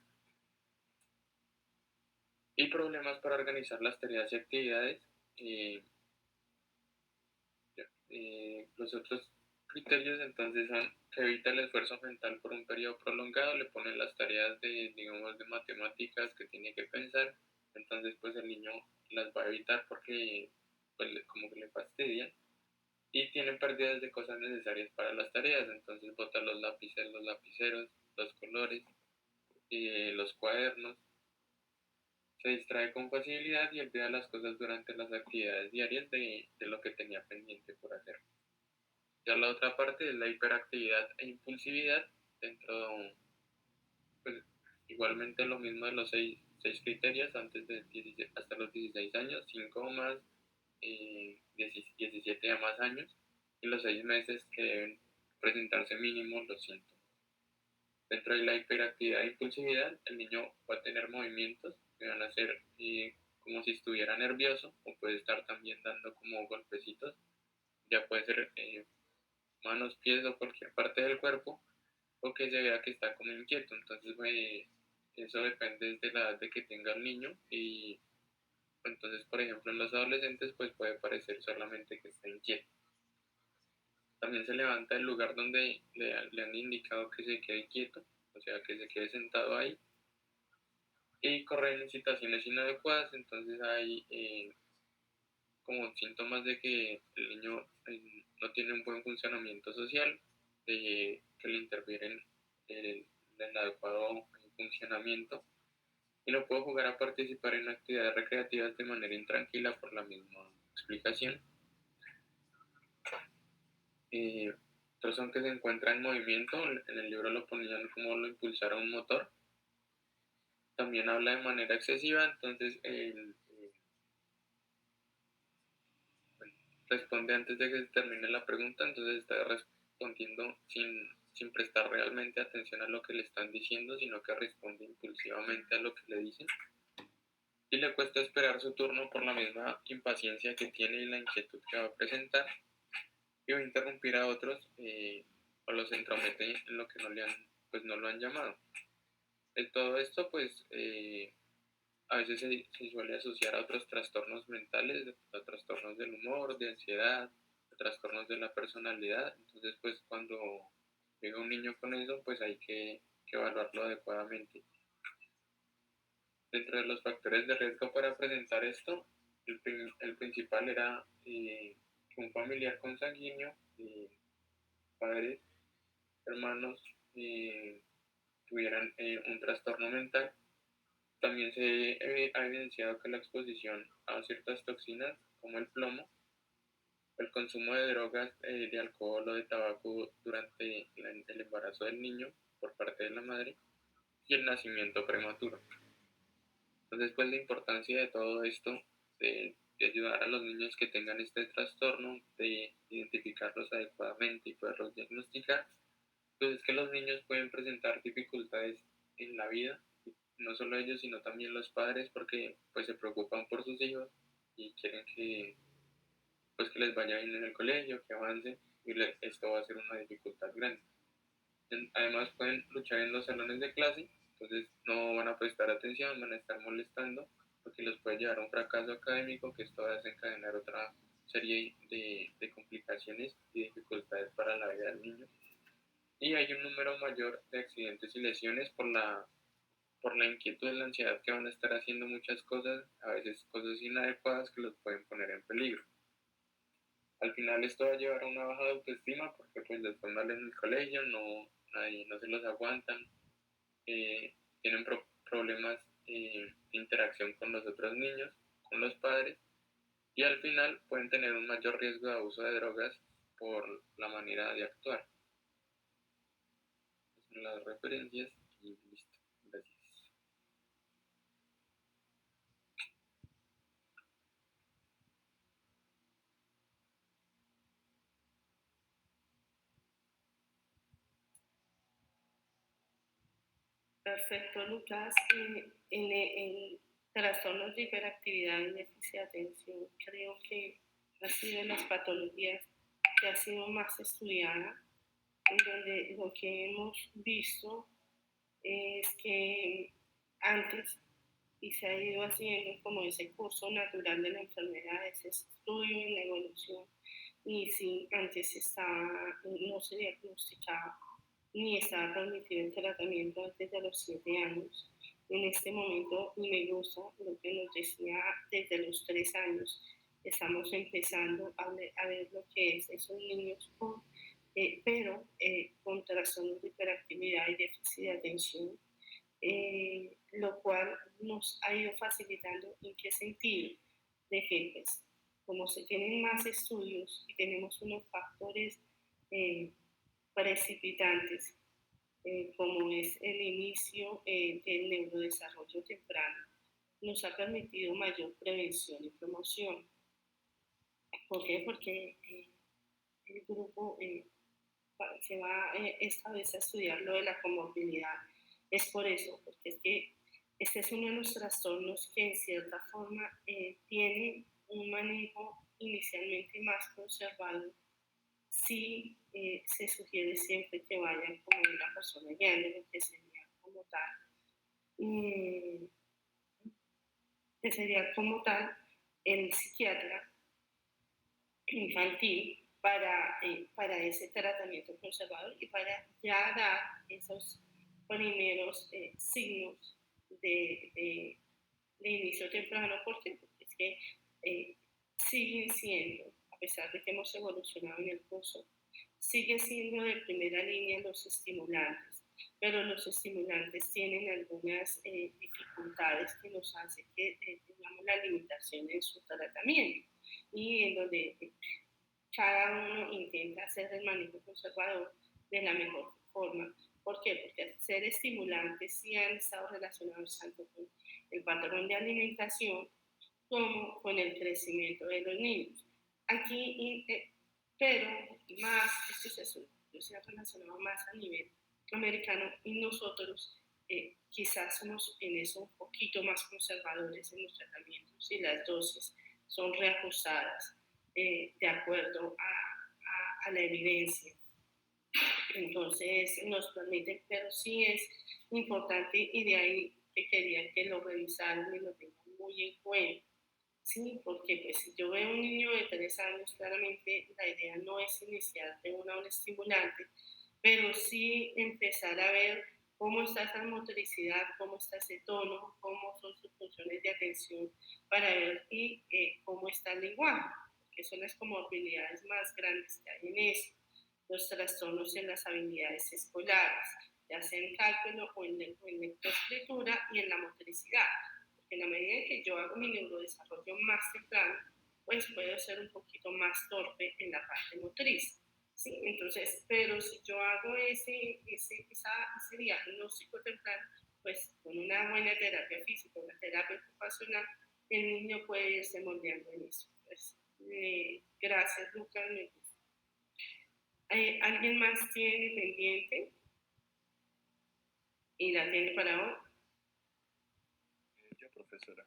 Y problemas para organizar las tareas y actividades. Los otros criterios entonces son que evita el esfuerzo mental por un periodo prolongado, le ponen las tareas de matemáticas que tiene que pensar, entonces pues el niño las va a evitar porque pues como que le fastidian y tienen pérdidas de cosas necesarias para las tareas, entonces bota los lápices, los lapiceros, los colores, los cuadernos, se distrae con facilidad y olvida las cosas durante las actividades diarias de lo que tenía pendiente por hacer. Ya la otra parte es la hiperactividad e impulsividad, pues igualmente lo mismo de los 6 6 criterios antes de hasta los 16 años, 5 o más, 17 a más años, y los 6 meses que deben presentarse mínimo los síntomas. Dentro de la hiperactividad e impulsividad, el niño va a tener movimientos que van a ser como si estuviera nervioso, o puede estar también dando como golpecitos, ya puede ser manos, pies o cualquier parte del cuerpo, o que se vea que está como inquieto. Entonces eso depende de la edad de que tenga el niño, y entonces, por ejemplo, en los adolescentes pues puede parecer solamente que está inquieto. También se levanta del lugar donde le han indicado que se quede quieto, o sea, que se quede sentado ahí, y corren en situaciones inadecuadas. Entonces hay como síntomas de que el niño no tiene un buen funcionamiento social, de que le interfieren el adecuado funcionamiento, y no puedo jugar a participar en actividades recreativas de manera intranquila por la misma explicación. Otros son que se encuentra en movimiento, en el libro lo ponían como lo impulsara un motor. También habla de manera excesiva, entonces responde antes de que se termine la pregunta, entonces está respondiendo sin prestar realmente atención a lo que le están diciendo, sino que responde impulsivamente a lo que le dicen. Y le cuesta esperar su turno por la misma impaciencia que tiene y la inquietud que va a presentar, y va a interrumpir a otros o los entromete en lo que no lo han llamado. En todo esto, pues a veces se suele asociar a otros trastornos mentales, a trastornos del humor, de ansiedad, a trastornos de la personalidad. Entonces, pues cuando llega un niño con eso, pues hay que evaluarlo adecuadamente. Dentro de los factores de riesgo para presentar esto, el principal era que un familiar consanguíneo, padres, hermanos, tuvieran un trastorno mental. También se ha evidenciado que la exposición a ciertas toxinas como el plomo, el consumo de drogas, de alcohol o de tabaco durante el embarazo del niño por parte de la madre, y el nacimiento prematuro. Entonces, pues la importancia de todo esto, de ayudar a los niños que tengan este trastorno, de identificarlos adecuadamente y poderlos diagnosticar, pues es que los niños pueden presentar dificultades en la vida, no solo ellos, sino también los padres, porque pues se preocupan por sus hijos y quieren que les vaya bien en el colegio, que avancen, y esto va a ser una dificultad grande. Además pueden luchar en los salones de clase, entonces no van a prestar atención, van a estar molestando, porque los puede llevar a un fracaso académico, que esto va a desencadenar otra serie de complicaciones y dificultades para la vida del niño. Y hay un número mayor de accidentes y lesiones por la inquietud y la ansiedad, que van a estar haciendo muchas cosas, a veces cosas inadecuadas que los pueden poner en peligro. Al final esto va a llevar a una baja de autoestima, porque pues después no en el colegio, no se los aguantan, tienen problemas de interacción con los otros niños, con los padres, y al final pueden tener un mayor riesgo de abuso de drogas por la manera de actuar. Esas son las referencias y listo. Gracias. Perfecto, Lucas. En trastornos de hiperactividad y déficit de atención, creo que ha sido de las patologías que ha sido más estudiada, en donde lo que hemos visto es que antes, y se ha ido haciendo como ese curso natural de la enfermedad, ese estudio en la evolución, y si antes no se diagnosticaba ni estaba permitido el tratamiento antes de los 7 años. En este momento, y me gusta lo que nos decía, desde los 3 años estamos empezando a ver lo que es esos niños con trastornos de hiperactividad y déficit de atención, lo cual nos ha ido facilitando. ¿En qué sentido? De que pues, como se tienen más estudios y tenemos unos factores precipitantes, como es el inicio del neurodesarrollo temprano, nos ha permitido mayor prevención y promoción. ¿Por qué? Porque el grupo se va esta vez a estudiar lo de la comorbilidad. Es por eso, porque es que este es uno de los trastornos que en cierta forma tiene un manejo inicialmente más conservado. Sí, se sugiere siempre que vayan con una persona guiándolo, que sería como tal, mm, que sería como tal el psiquiatra infantil para ese tratamiento conservador y para ya dar esos primeros signos de inicio temprano. ¿Por qué? Porque es que siguen siendo, a pesar de que hemos evolucionado en el curso, siguen siendo de primera línea los estimulantes, pero los estimulantes tienen algunas dificultades que nos hacen que tengamos la limitación en su tratamiento y en donde cada uno intenta hacer el manejo conservador de la mejor forma. ¿Por qué? Porque al ser estimulantes sí han estado relacionados tanto con el patrón de alimentación como con el crecimiento de los niños. Aquí, pero más, esto se ha relacionado más a nivel americano y nosotros quizás somos en eso un poquito más conservadores en los tratamientos y las dosis son reajustadas de acuerdo a la evidencia. Entonces nos permite, pero sí es importante y de ahí que quería que lo revisaran y lo tengan muy en cuenta. Sí, porque pues, si yo veo un niño de 3 años, claramente la idea no es iniciar de una un estimulante, pero sí empezar a ver cómo está esa motricidad, cómo está ese tono, cómo son sus funciones de atención, para ver y cómo está el lenguaje, que son las comorbilidades más grandes que hay en eso, los trastornos en las habilidades escolares, ya sea en cálculo o en lectoescritura y en la motricidad. Porque en la medida en que yo hago mi neurodesarrollo más temprano, pues puedo ser un poquito más torpe en la parte motriz. ¿Sí? Entonces, pero si yo hago ese diagnóstico temprano, pues con una buena terapia física, una terapia ocupacional, el niño puede irse moldeando en eso. Pues, gracias, Lucas. ¿Alguien más tiene pendiente y la tiene para hoy? Yo, profesora.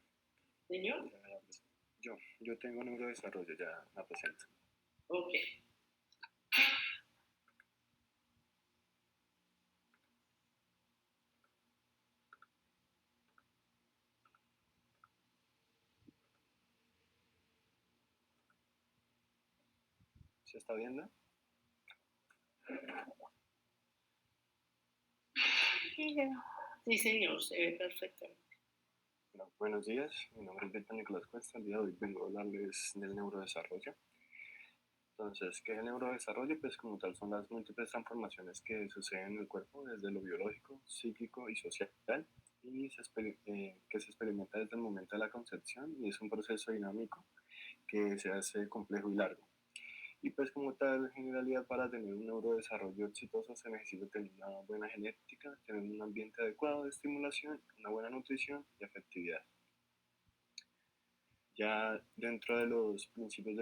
¿Señor? Yo tengo neurodesarrollo, ya la presento. Ok. ¿Se está viendo? Sí, señor, se ve perfectamente. Bueno, buenos días, mi nombre es Víctor Nicolás Cuesta. El día de hoy vengo a hablarles del neurodesarrollo. Entonces, ¿qué es el neurodesarrollo? Pues como tal son las múltiples transformaciones que suceden en el cuerpo desde lo biológico, psíquico y social y que se experimenta desde el momento de la concepción y es un proceso dinámico que se hace complejo y largo. Y pues como tal, en generalidad para tener un neurodesarrollo exitoso se necesita tener una buena genética, tener un ambiente adecuado de estimulación, una buena nutrición y afectividad. Ya dentro de los principios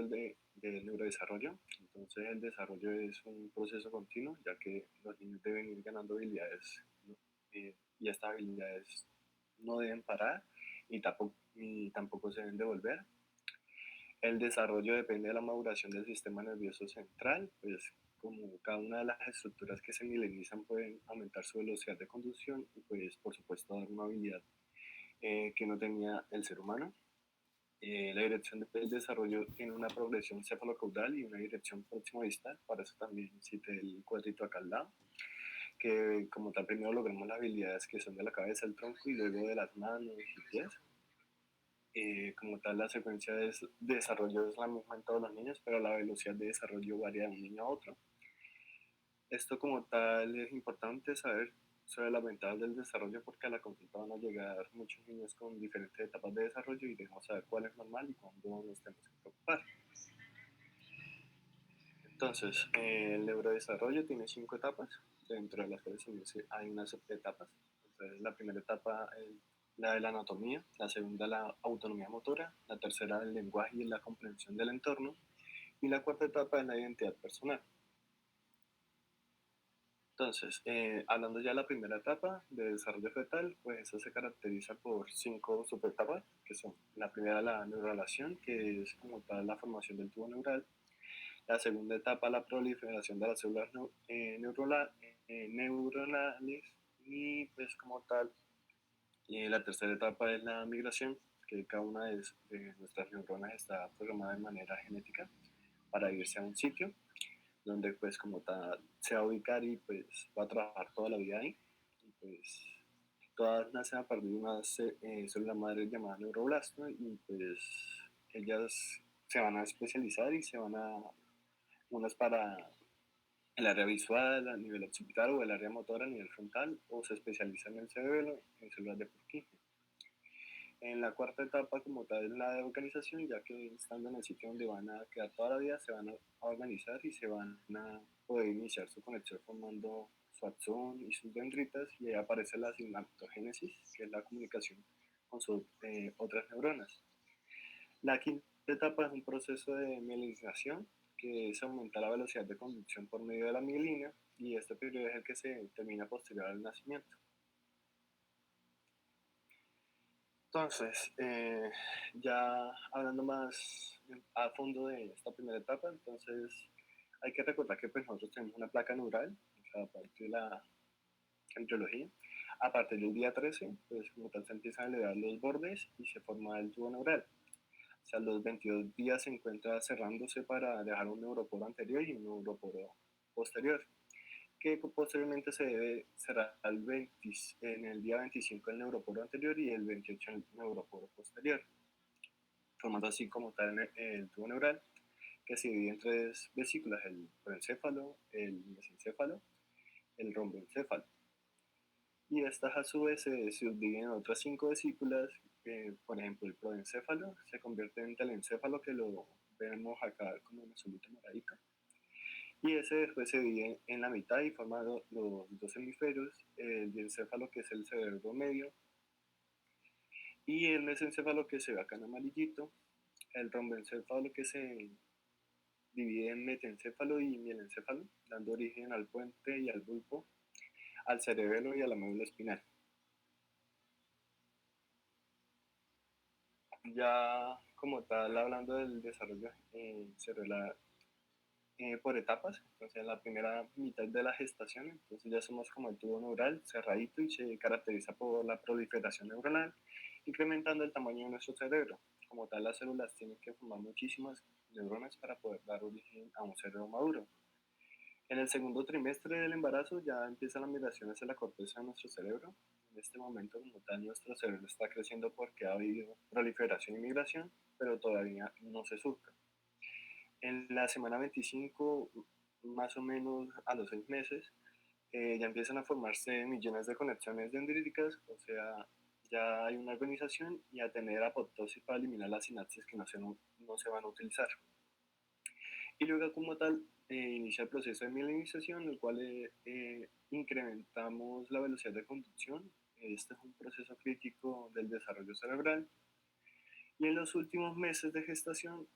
del neurodesarrollo, entonces el desarrollo es un proceso continuo, ya que los niños deben ir ganando habilidades y estas habilidades no deben parar ni tampoco se deben devolver. El desarrollo depende de la maduración del sistema nervioso central, pues como cada una de las estructuras que se milenizan pueden aumentar su velocidad de conducción y pues por supuesto dar una habilidad que no tenía el ser humano. La dirección del desarrollo tiene una progresión cefalocaudal y una dirección próximo-distal, para eso también cité el cuadrito acá al lado, que como tal primero logramos las habilidades que son de la cabeza, el tronco y luego de las manos y pies. Como tal la secuencia de desarrollo es la misma en todos los niños, pero la velocidad de desarrollo varía de un niño a otro. Esto como tal es importante saber sobre las ventajas del desarrollo porque a la consulta van a llegar muchos niños con diferentes etapas de desarrollo y debemos saber cuál es normal y cuándo nos tenemos que preocupar. Entonces, el neurodesarrollo tiene 5 etapas, dentro de las cuales hay unas subetapas. Entonces, la primera etapa la de la anatomía, la segunda la autonomía motora, la tercera el lenguaje y la comprensión del entorno, y la cuarta etapa es la identidad personal. Entonces, hablando ya de la primera etapa de desarrollo fetal, pues eso se caracteriza por 5 subetapas, que son la primera la neuralación, que es como tal la formación del tubo neural. La segunda etapa la proliferación de las células neuronales y pues como tal, la tercera etapa es la migración, que cada una de nuestras neuronas está programada de manera genética para irse a un sitio donde pues como tal se va a ubicar y pues va a trabajar toda la vida ahí. Y pues todas nacen a partir de una célula madre llamada neuroblasto y pues ellas se van a especializar y se van a, unas para el área visual a nivel occipital o el área motora a nivel frontal, o se especializan en el cerebro en células de Purkinje. En la cuarta etapa como tal es la de organización, ya que estando en el sitio donde van a quedar toda la vida, se van a organizar y se van a poder iniciar su conexión formando su axón y sus dendritas, y ahí aparece la sinaptogénesis, que es la comunicación con sus otras neuronas. La quinta etapa es un proceso de mielinización, que es aumentar la velocidad de conducción por medio de la mielina, y este periodo es el que se termina posterior al nacimiento. Entonces, ya hablando más a fondo de esta primera etapa, entonces hay que recordar que pues, nosotros tenemos una placa neural, o sea, a partir de la embriología. A partir del día 13, pues como tal se empiezan a elevar los bordes y se forma el tubo neural. O sea, los 22 días se encuentra cerrándose para dejar un neuroporo anterior y un neuroporo posterior, que posteriormente se debe cerrar en el día 25 el neuroporo anterior y el 28 el neuroporo posterior, formando así como tal el tubo neural, que se divide en 3 vesículas: el proencéfalo, el mesencéfalo, el romboencéfalo. Y estas a su vez se subdividen en otras 5 vesículas, por ejemplo el proencéfalo se convierte en telencéfalo, que lo vemos acá como un azulito moradito, y ese después se divide en la mitad y forma los dos hemisferios: el diencéfalo, que es el cerebro medio, y el mesencéfalo, que se ve acá en amarillito, el romboencéfalo, que se divide en metencéfalo y mielencéfalo, dando origen al puente y al bulbo, al cerebelo y a la médula espinal. Ya como tal, hablando del desarrollo cerebral por etapas, entonces en la primera mitad de la gestación, entonces ya somos como el tubo neural cerradito y se caracteriza por la proliferación neuronal, incrementando el tamaño de nuestro cerebro. Como tal, las células tienen que formar muchísimas neuronas para poder dar origen a un cerebro maduro. En el segundo trimestre del embarazo ya empieza la migración hacia la corteza de nuestro cerebro. En este momento, como tal, nuestro cerebro está creciendo porque ha habido proliferación y migración, pero todavía no se surca. En la semana 25, más o menos a los 6 meses, ya empiezan a formarse millones de conexiones dendríticas, o sea, ya hay una organización y a tener apoptosis para eliminar las sinapsis que no se van a utilizar. Y luego como tal inicia el proceso de mielinización, en el cual incrementamos la velocidad de conducción. Este es un proceso crítico del desarrollo cerebral. Y en los últimos meses de gestación,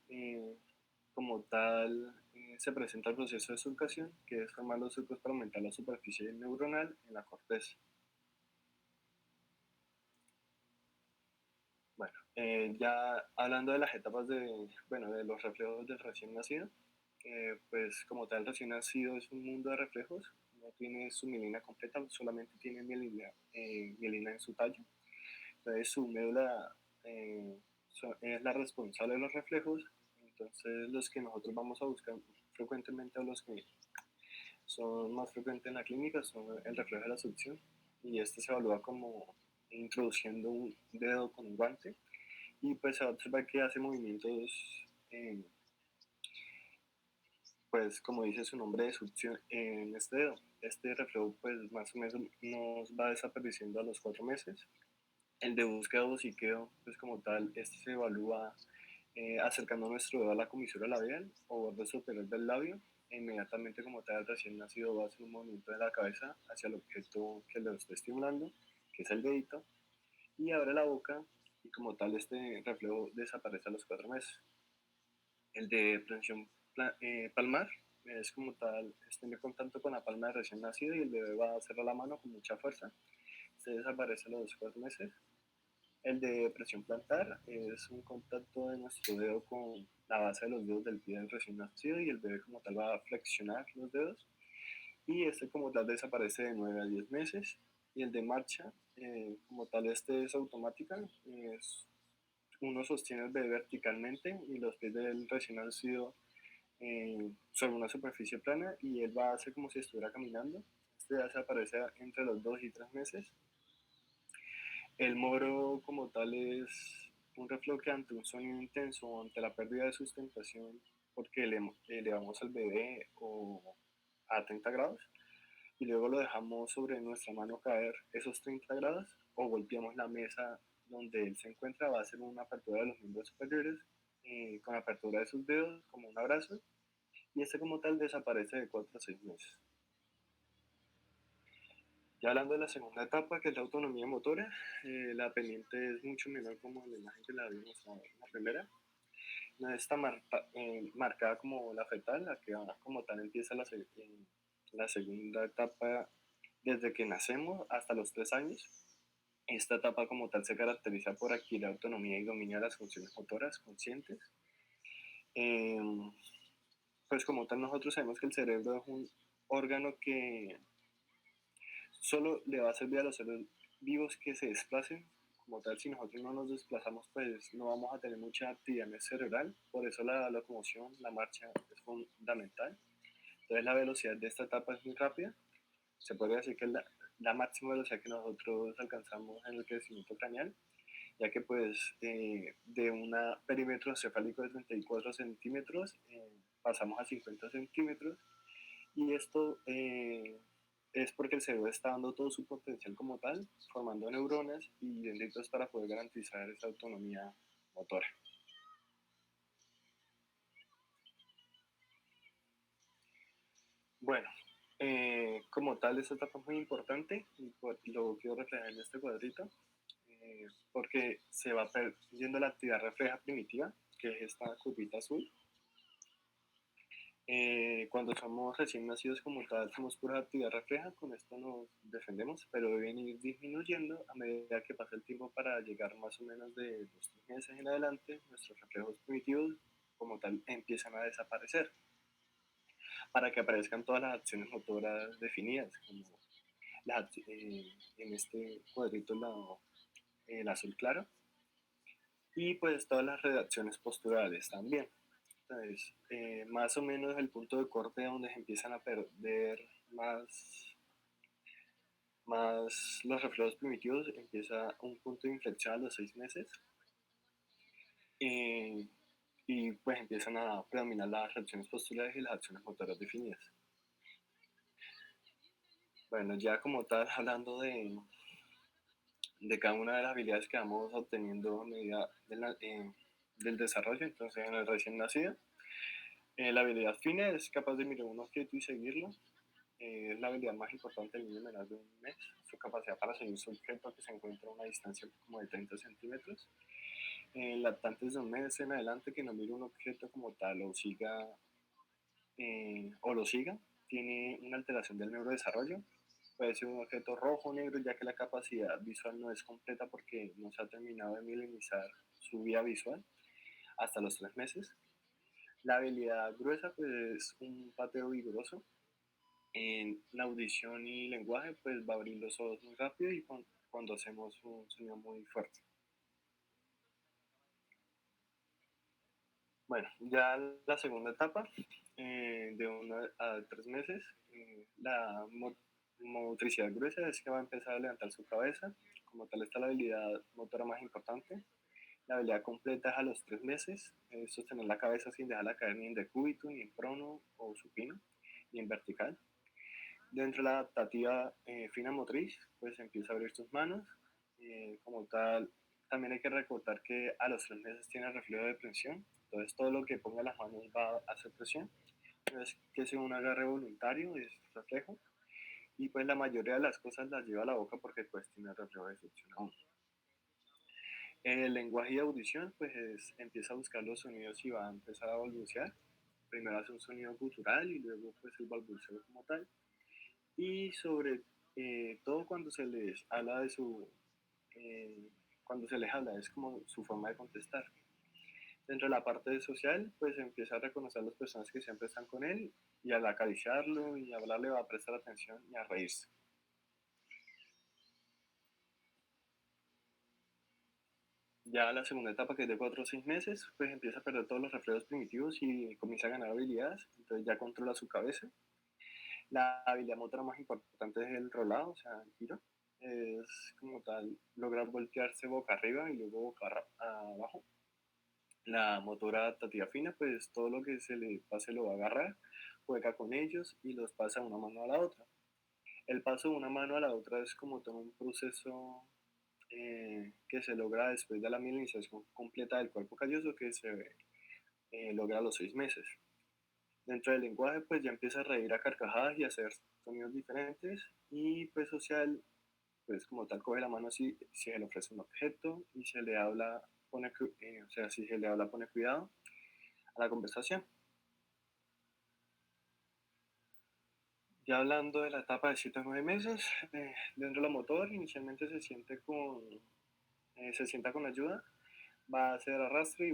como tal, se presenta el proceso de surcación, que es formar los surcos para aumentar la superficie neuronal en la corteza. Bueno, ya hablando de las etapas de los reflejos del recién nacido, pues como tal, recién nacido es un mundo de reflejos, no tiene su mielina completa, solamente tiene mielina en su tallo. Entonces su médula es la responsable de los reflejos. Entonces los que nosotros vamos a buscar frecuentemente, o los que son más frecuentes en la clínica, son el reflejo de la succión, y este se evalúa como introduciendo un dedo con un guante, y pues se observa que hace movimientos, eh, pues como dice su nombre, de succión en este dedo. Este reflejo pues más o menos nos va desapareciendo a los 4 meses. El de búsqueda o bosiqueo, pues como tal, este se evalúa acercando nuestro dedo a la comisura labial o borde superior del labio. E inmediatamente como tal, el recién nacido va a hacer un movimiento de la cabeza hacia el objeto que lo esté estimulando, que es el dedito, y abre la boca y como tal este reflejo desaparece a los 4 meses. El de prensión palmar es como tal, no contacto con la palma de recién nacido y el bebé va a cerrar la mano con mucha fuerza. Este desaparece a los 4 meses. El de presión plantar es un contacto de nuestro dedo con la base de los dedos del pie del recién nacido y el bebé como tal va a flexionar los dedos y este como tal desaparece de 9 a 10 meses. Y el de marcha, como tal, este es automática, es, uno sostiene el bebé verticalmente y los pies del recién nacido sobre una superficie plana y él va a hacer como si estuviera caminando. Este ya se aparece entre los 2 y 3 meses. El moro como tal es un reflejo que ante un sonido intenso o ante la pérdida de sustentación porque elevamos al bebé a 30 grados y luego lo dejamos sobre nuestra mano caer esos 30 grados o golpeamos la mesa donde él se encuentra, va a ser una apertura de los miembros superiores con apertura de sus dedos como un abrazo y este como tal desaparece de 4 a 6 meses. Ya hablando de la segunda etapa, que es la autonomía motora, la pendiente es mucho menor como en la imagen que la vimos en la primera. No está marcada como la fetal, la que como tal empieza la segunda etapa desde que nacemos hasta los 3 años. Esta etapa como tal se caracteriza por adquirir autonomía y dominio de las funciones motoras conscientes. Eh, pues como tal nosotros sabemos que el cerebro es un órgano que solo le va a servir a los seres vivos que se desplacen. Como tal, si nosotros no nos desplazamos, pues no vamos a tener mucha actividad cerebral. Por eso la locomoción, la marcha es fundamental. Entonces la velocidad de esta etapa es muy rápida. Se podría decir que es la máxima velocidad que nosotros alcanzamos en el crecimiento craneal, ya que pues de un perímetro cefálico de 34 centímetros pasamos a 50 centímetros y esto es porque el cerebro está dando todo su potencial como tal, formando neuronas y dendritos para poder garantizar esa autonomía motora. Bueno, como tal, esta etapa es muy importante y lo quiero reflejar en este cuadrito, porque se va perdiendo la actividad refleja primitiva, que es esta curvita azul. Cuando somos recién nacidos como tal, somos pura actividad refleja, con esto nos defendemos, pero deben ir disminuyendo a medida que pasa el tiempo para llegar más o menos de los 3 meses en adelante, nuestros reflejos primitivos como tal empiezan a desaparecer, para que aparezcan todas las acciones motoras definidas, como en este cuadrito el azul claro, y pues todas las redacciones posturales también. Entonces, más o menos el punto de corte donde se empiezan a perder más los reflejos primitivos, empieza un punto de inflexión a los 6 meses eh, y pues empiezan a predominar las reacciones posturales y las acciones motoras definidas. Bueno, ya como tal, hablando de cada una de las habilidades que vamos obteniendo a medida del desarrollo, entonces en el recién nacido, la habilidad fina es capaz de mirar un objeto y seguirlo. Es la habilidad más importante del niño menor de un mes, su capacidad para seguir su objeto que se encuentra a una distancia como de 30 centímetros. Lactantes de un mes en adelante que no mire un objeto como tal o lo siga, tiene una alteración del neurodesarrollo. Puede ser un objeto rojo o negro, ya que la capacidad visual no es completa porque no se ha terminado de milenizar su vía visual hasta los 3 meses. La habilidad gruesa pues, es un pateo vigoroso. En la audición y lenguaje, pues va a abrir los ojos muy rápido y cuando hacemos un sonido muy fuerte. Bueno, ya la segunda etapa, de 1 a 3 meses, la motricidad gruesa es que va a empezar a levantar su cabeza. Como tal, está la habilidad motora más importante. La habilidad completa es a los 3 meses, sostener la cabeza sin dejarla caer ni en decúbito, ni en prono o supino, ni en vertical. Dentro de la adaptativa fina motriz, pues empieza a abrir sus manos. Como tal, también hay que recordar que a los 3 meses tiene reflejo de presión, entonces todo lo que ponga las manos va a hacer presión. No es que sea un agarre voluntario, es reflejo. Y pues la mayoría de las cosas las lleva a la boca porque pues tiene reflejo de succión aún. El lenguaje y audición, pues empieza a buscar los sonidos y va a empezar a balbucear. Primero hace un sonido gutural y luego pues el balbuceo como tal. Y sobre todo cuando se les habla de eh, cuando se les habla, es como su forma de contestar. Dentro de la parte social, pues empieza a reconocer a las personas que siempre están con él y al acariciarlo y hablarle va a prestar atención y a reírse. Ya la segunda etapa, que es de 4 o 6 meses, pues empieza a perder todos los reflejos primitivos y comienza a ganar habilidades, entonces ya controla su cabeza. La habilidad motora más importante es el rolado, o sea, el giro. Es como tal lograr voltearse boca arriba y luego boca abajo. La motora adaptativa fina, pues todo lo que se le pase lo va a agarrar, juega con ellos y los pasa de una mano a la otra. El paso de una mano a la otra es como todo un proceso que se logra después de la mielinización completa del cuerpo calloso que se logra a los 6 meses. Dentro del lenguaje, pues ya empieza a reír a carcajadas y a hacer sonidos diferentes y pues social, pues como tal coge la mano así, si se le ofrece un objeto y se le habla, o sea, si se le habla pone cuidado a la conversación. Ya hablando de la etapa de 7 a 9 meses, dentro de lo motor inicialmente se sienta con ayuda, va a hacer arrastre y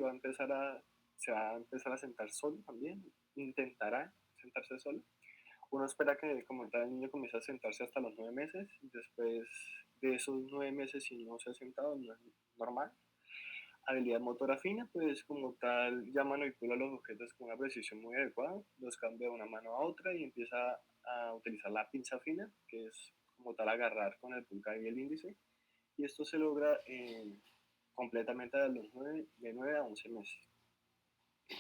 se va a empezar a sentar solo también, intentará sentarse solo. Uno espera que como tal el niño comience a sentarse hasta los 9 meses, después de esos 9 meses si no se ha sentado no es normal. Habilidad motora fina, pues como tal ya manipula los objetos con una precisión muy adecuada, los cambia de una mano a otra y empieza a utilizar la pinza fina, que es como tal agarrar con el pulgar y el índice, y esto se logra completamente de 9 a 11 meses.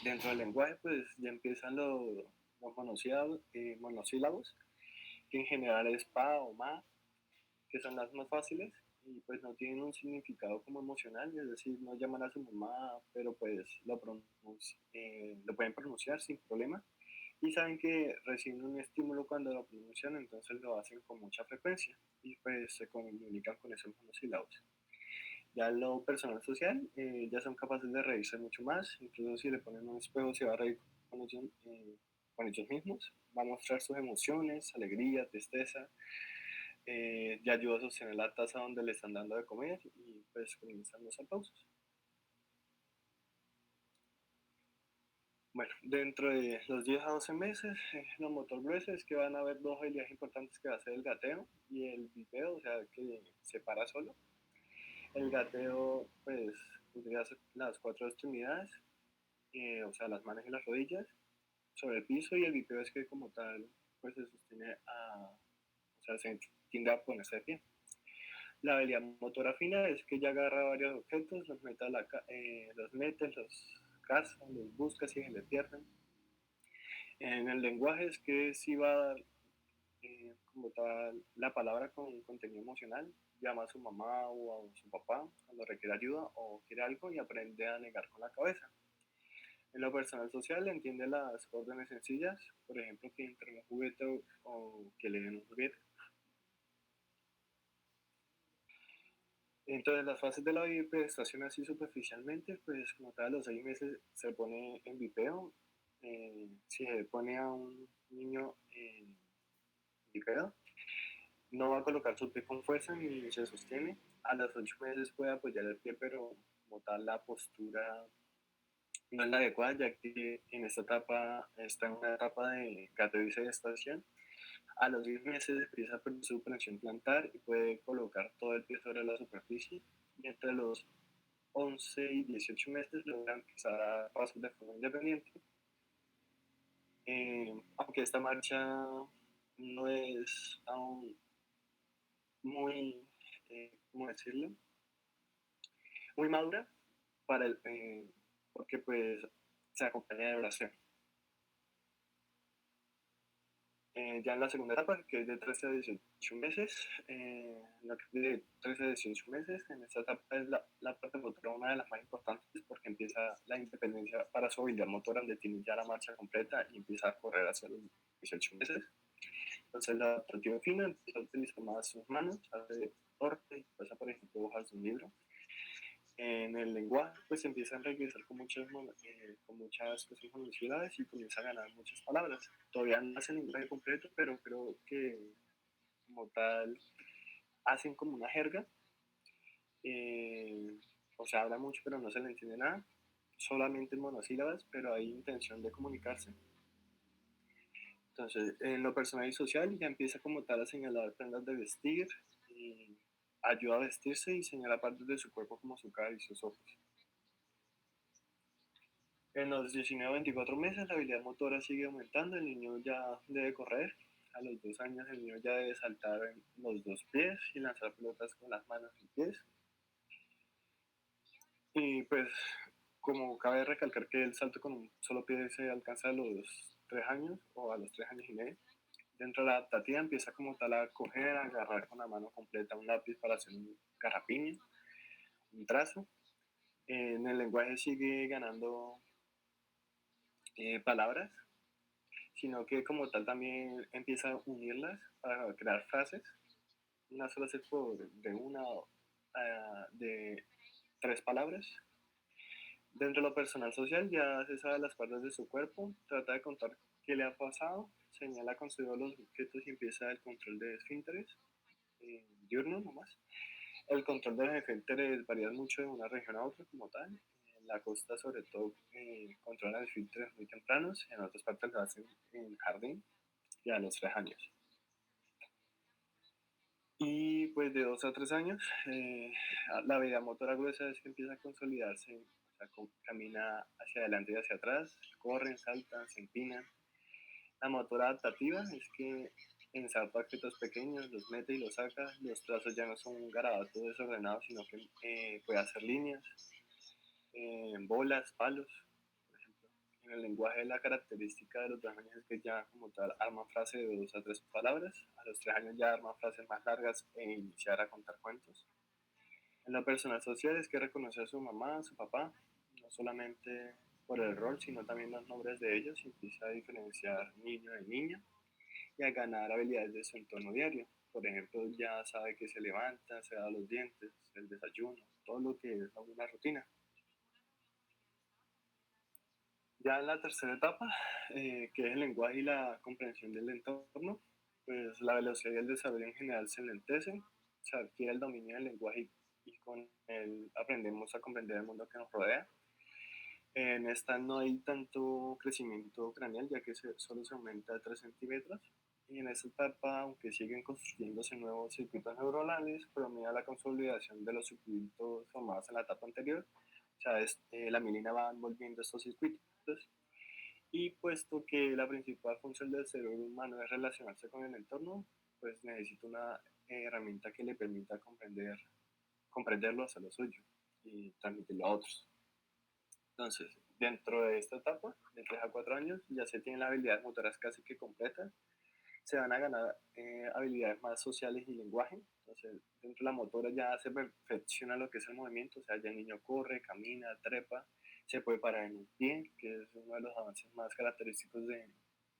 Dentro del lenguaje, pues ya empiezan los monosílabos, que en general es pa o ma, que son las más fáciles y pues no tienen un significado como emocional, es decir, no llaman a su mamá, pero pues lo pueden pronunciar sin problema y saben que reciben un estímulo cuando lo pronuncian, entonces lo hacen con mucha frecuencia y pues se comunican con esos monosílabos. Ya lo personal social, ya son capaces de reírse mucho más, incluso si le ponen un espejo se va a reír con ellos mismos, va a mostrar sus emociones, alegría, tristeza, ya ayuda a sostener la taza donde le están dando de comer y pues comienzan los aplausos. Bueno, dentro de los 10 a 12 meses, lo motor grueso es que van a haber dos habilidades importantes que va a ser el gateo y el vipeo, o sea, que se para solo. El gateo, pues, utiliza las cuatro extremidades, o sea, las manos y las rodillas, sobre el piso y el vipeo es que como tal, pues se sostiene o sea, se tiende a ponerse de pie. La habilidad motora fina es que ya agarra varios objetos, los caza, los busca si se le pierden. En el lenguaje es que si va a dar como tal la palabra con contenido emocional, llama a su mamá o a su papá cuando requiere ayuda o quiere algo y aprende a negar con la cabeza. En lo personal social entiende las órdenes sencillas, por ejemplo que entre un juguete o que le den un juguete. Entonces, las fases de la bipedestación así superficialmente, pues como tal, a los 6 meses se pone en vipeo. Si se pone a un niño en vipeo, no va a colocar su pie con fuerza ni se sostiene. A los 8 meses puede apoyar el pie, pero como tal la postura no es la adecuada, ya que en esta etapa está en una etapa de gateo-gestación. A los 10 meses empieza a perder su presión plantar y puede colocar todo el pie sobre la superficie. Y entre los 11 y 18 meses logra empezar a dar pasos de forma independiente. Aunque esta marcha no es aún muy, ¿cómo decirlo? Muy madura porque pues se acompaña de oración. Ya en la segunda etapa, que es de 13 a 18 meses, de 13 a 18 meses, en esta etapa es la parte motora una de las más importantes porque empieza la independencia para su habilidad motora, donde tiene ya la marcha completa y empieza a correr hacia los 18 meses. Entonces la adaptativa fina empieza a utilizar más sus manos, hace corte, pasa por ejemplo hojas de un libro. En el lenguaje, pues empieza a enriquecer con muchas cosas monosylábicas y comienza a ganar muchas palabras. Todavía no hace el lenguaje completo, pero creo que como tal hacen como una jerga. eh, o sea, habla mucho, pero no se le entiende nada. Solamente en monosílabas, pero hay intención de comunicarse. Entonces, en lo personal y social ya empieza como tal a señalar prendas de vestir, y ayuda a vestirse y señala partes de su cuerpo como su cara y sus ojos. En los 19 o 24 meses la habilidad motora sigue aumentando, el niño ya debe correr, a los 2 años el niño ya debe saltar en los dos pies y lanzar pelotas con las manos y pies. Y pues como cabe recalcar que el salto con un solo pie se alcanza a los 3 años o a los 3 años y medio. Dentro de la adaptativa empieza como tal a coger, a agarrar con la mano completa un lápiz para hacer un garrapiño, un trazo. En el lenguaje sigue ganando palabras, sino que como tal también empieza a unirlas para crear frases. Una sola frase de una de 3 palabras. Dentro de lo personal social ya se sabe las partes de su cuerpo, trata de contar qué le ha pasado, señala con su dedo los objetos y empieza el control de esfínteres, diurno nomás. El control de los esfínteres varía mucho de una región a otra como tal. En la costa sobre todo controlan esfínteres muy tempranos, en otras partes lo hacen en jardín y a los 3 años. Y pues de 2 a 3 años, la habilidad motora gruesa es que empieza a consolidarse, o sea, camina hacia adelante y hacia atrás, corren, saltan, se empinan. La motora adaptativa es que ensarta objetos pequeños, los mete y los saca, los trazos ya no son garabatos desordenados, sino que puede hacer líneas, bolas, palos, por ejemplo. En el lenguaje la característica de los 2 años es que ya como tal arman frase de 2 a 3 palabras, a los 3 años ya arman frases más largas e iniciar a contar cuentos. En la personal social es que reconoce a su mamá, a su papá, no solamente por el rol, sino también los nombres de ellos, y empieza a diferenciar niño de niña y a ganar habilidades de su entorno diario. Por ejemplo, ya sabe que se levanta, se da los dientes, el desayuno, todo lo que es una rutina. Ya en la tercera etapa, que es el lenguaje y la comprensión del entorno, pues la velocidad y el desarrollo en general se enlentecen, se adquiere el dominio del lenguaje y con él aprendemos a comprender el mundo que nos rodea. En esta no hay tanto crecimiento craneal, ya que solo se aumenta a 3 centímetros. Y en esta etapa, aunque siguen construyéndose nuevos circuitos neuronales, predomina la consolidación de los circuitos formados en la etapa anterior. O sea, la mielina va envolviendo estos circuitos. Y puesto que la principal función del cerebro humano es relacionarse con el entorno, pues necesita una herramienta que le permita comprenderlo, hacer lo suyo y transmitirlo a otros. Entonces, dentro de esta etapa, de 3 a 4 años, ya se tienen las habilidades motoras casi que completas. Se van a ganar habilidades más sociales y lenguaje. Entonces, dentro de la motora ya se perfecciona lo que es el movimiento. O sea, ya el niño corre, camina, trepa, se puede parar en un pie, que es uno de los avances más característicos de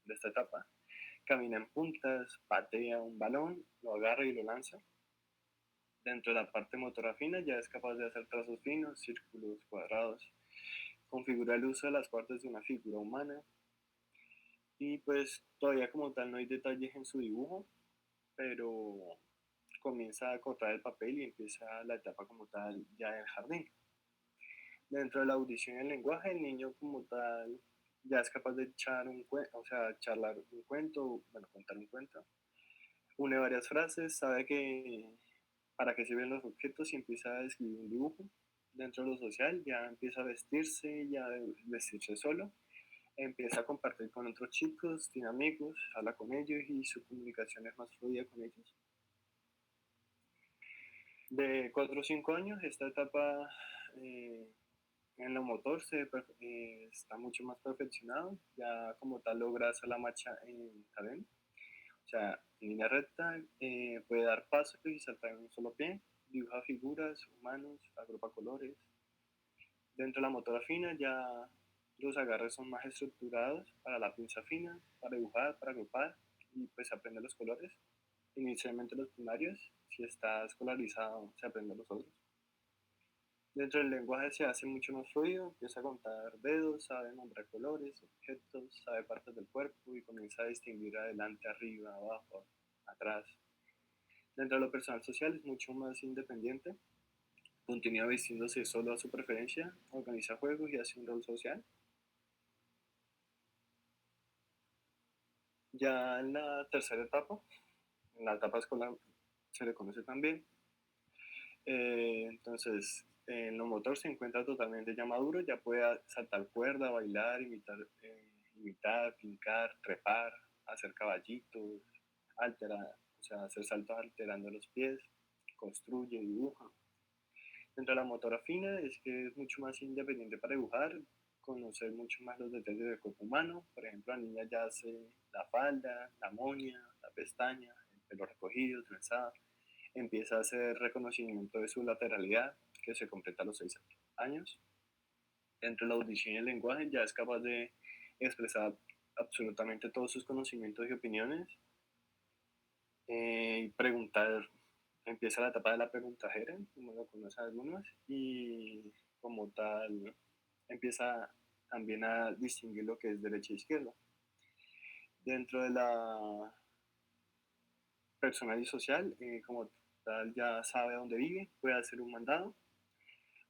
esta etapa. Camina en puntas, patea un balón, lo agarra y lo lanza. Dentro de la parte motora fina ya es capaz de hacer trazos finos, círculos, cuadrados, configura el uso de las partes de una figura humana y pues todavía como tal no hay detalles en su dibujo, pero comienza a cortar el papel y empieza la etapa como tal ya del jardín. Dentro de la audición y el lenguaje, el niño como tal ya es capaz de echar un cuento, o sea, charlar un cuento, bueno, contar un cuento. Une varias frases, sabe que para qué sirven los objetos y empieza a escribir un dibujo. Dentro de lo social ya empieza a vestirse, ya vestirse solo, empieza a compartir con otros chicos, tiene amigos, habla con ellos y su comunicación es más fluida con ellos. De 4 o 5 años, esta etapa en lo motor está mucho más perfeccionado, ya como tal logra hacer la marcha en cadena, o sea, en línea recta, puede dar pasos y saltar en un solo pie, dibuja figuras, humanos, agrupa colores. Dentro de la motora fina ya los agarres son más estructurados para la pinza fina, para dibujar, para agrupar y pues aprender los colores. Inicialmente los primarios, si está escolarizado se aprenden los otros. Dentro del lenguaje se hace mucho más fluido, empieza a contar dedos, sabe nombrar colores, objetos, sabe partes del cuerpo y comienza a distinguir adelante, arriba, abajo, atrás. Dentro de lo personal social es mucho más independiente, continúa vistiéndose solo a su preferencia, organiza juegos y hace un rol social. Ya en la tercera etapa, en la etapa escolar se le conoce también, entonces en lo motor se encuentra totalmente ya maduro, ya puede saltar cuerda, bailar, imitar, brincar, trepar, hacer caballitos, alterar, o sea, hacer saltos alterando los pies, construye, dibuja. Dentro de la motora fina es que es mucho más independiente para dibujar, conocer mucho más los detalles del cuerpo humano. Por ejemplo, la niña ya hace la falda, la moña, la pestaña, el pelo recogido, trenzado. Empieza a hacer reconocimiento de su lateralidad, que se completa a los 6 años. Dentro de la audición y el lenguaje ya es capaz de expresar absolutamente todos sus conocimientos y opiniones, y preguntar. Empieza la etapa de la preguntajera, como lo conocen algunos, y como tal empieza también a distinguir lo que es derecha e izquierda. Dentro de la personal y social, como tal ya sabe dónde vive, puede hacer un mandado,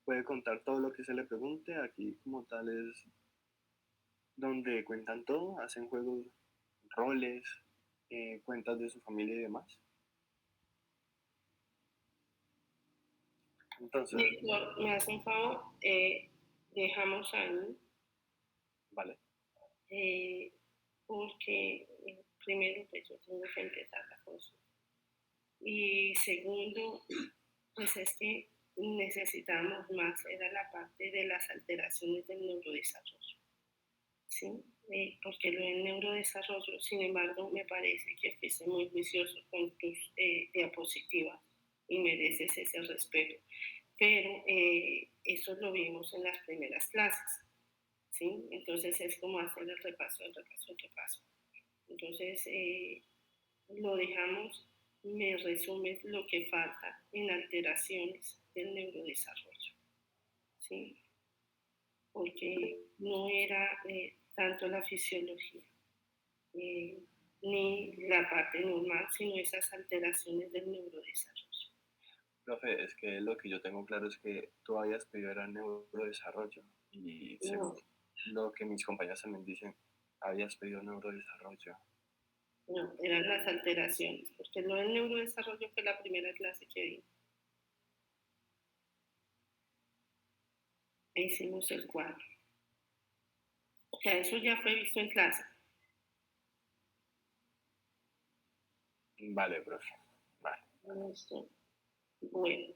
puede contar todo lo que se le pregunte. Aquí como tal es donde cuentan todo, hacen juegos, roles, cuentas de su familia y demás. Entonces, Víctor, me hace un favor, dejamos ahí, vale. porque primero pues yo tengo que empezar la consulta. Y segundo, pues es que necesitamos más, era la parte de las alteraciones del neurodesarrollo, ¿sí? Porque lo del neurodesarrollo, sin embargo, me parece que fuiste muy juicioso con tus diapositivas y mereces ese respeto. Pero eso lo vimos en las primeras clases, ¿sí? Entonces es como hacer el repaso, el repaso, el repaso. Entonces lo dejamos, me resumes lo que falta en alteraciones del neurodesarrollo, ¿sí? Porque no era tanto la fisiología eh, ni la parte normal, sino esas alteraciones del neurodesarrollo. Profe, es que lo que yo tengo claro es que tú habías pedido era neurodesarrollo y según No, lo que mis compañeros también dicen, habías pedido neurodesarrollo. no, eran las alteraciones, porque no el neurodesarrollo fue la primera clase que vi. Hicimos el cuadro. O sea, eso ya fue visto en clase. Vale, profe. Vale. Listo. Bueno,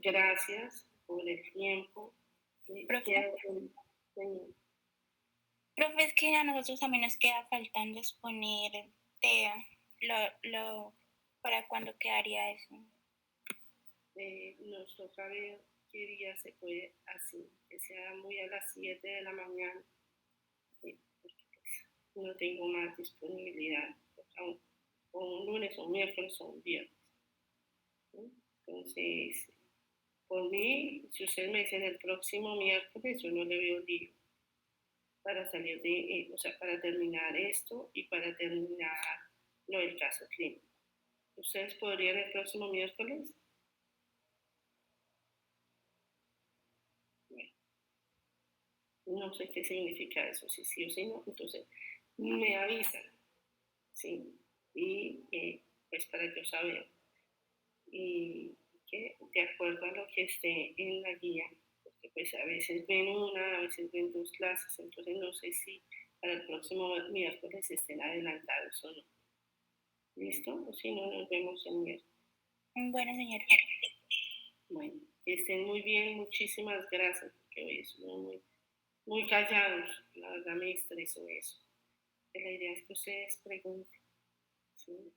gracias por el tiempo. Profe, profe, es que a nosotros también nos queda faltando exponer para cuándo quedaría eso. Nos toca ver qué día se puede así, que sea muy a las 7 de la mañana, porque pues, no tengo más disponibilidad, o un lunes o un miércoles o un viernes. ¿Sí? Entonces, por mí, si ustedes me dicen el próximo miércoles, yo no le veo lío para salir o sea, para terminar esto y para terminar lo del caso clínico. ¿Ustedes podrían el próximo miércoles? Bueno, no sé qué significa eso, si sí o si no, entonces me avisan, ¿sí? Y pues para yo saber. Y que de acuerdo a lo que esté en la guía, porque pues a veces ven una, a veces ven dos clases, entonces no sé si para el próximo miércoles estén adelantados o no. ¿Listo? O si no, nos vemos el miércoles. Bueno, señora. Bueno, que estén muy bien, muchísimas gracias, porque hoy estuvieron muy, muy callados, la verdad me estresó eso. La idea es que ustedes pregunten, ¿sí?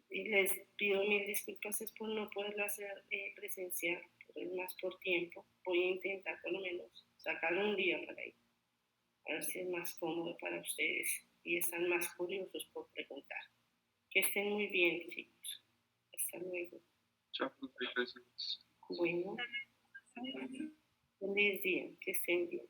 Y les pido mil disculpas es por no poderlo hacer presencial, pero es más por tiempo. Voy a intentar por lo menos sacar un día para ir, a ver si es más cómodo para ustedes y están más curiosos por preguntar. Que estén muy bien, chicos. Hasta luego. Chao, gracias. Bueno, feliz día, que estén bien.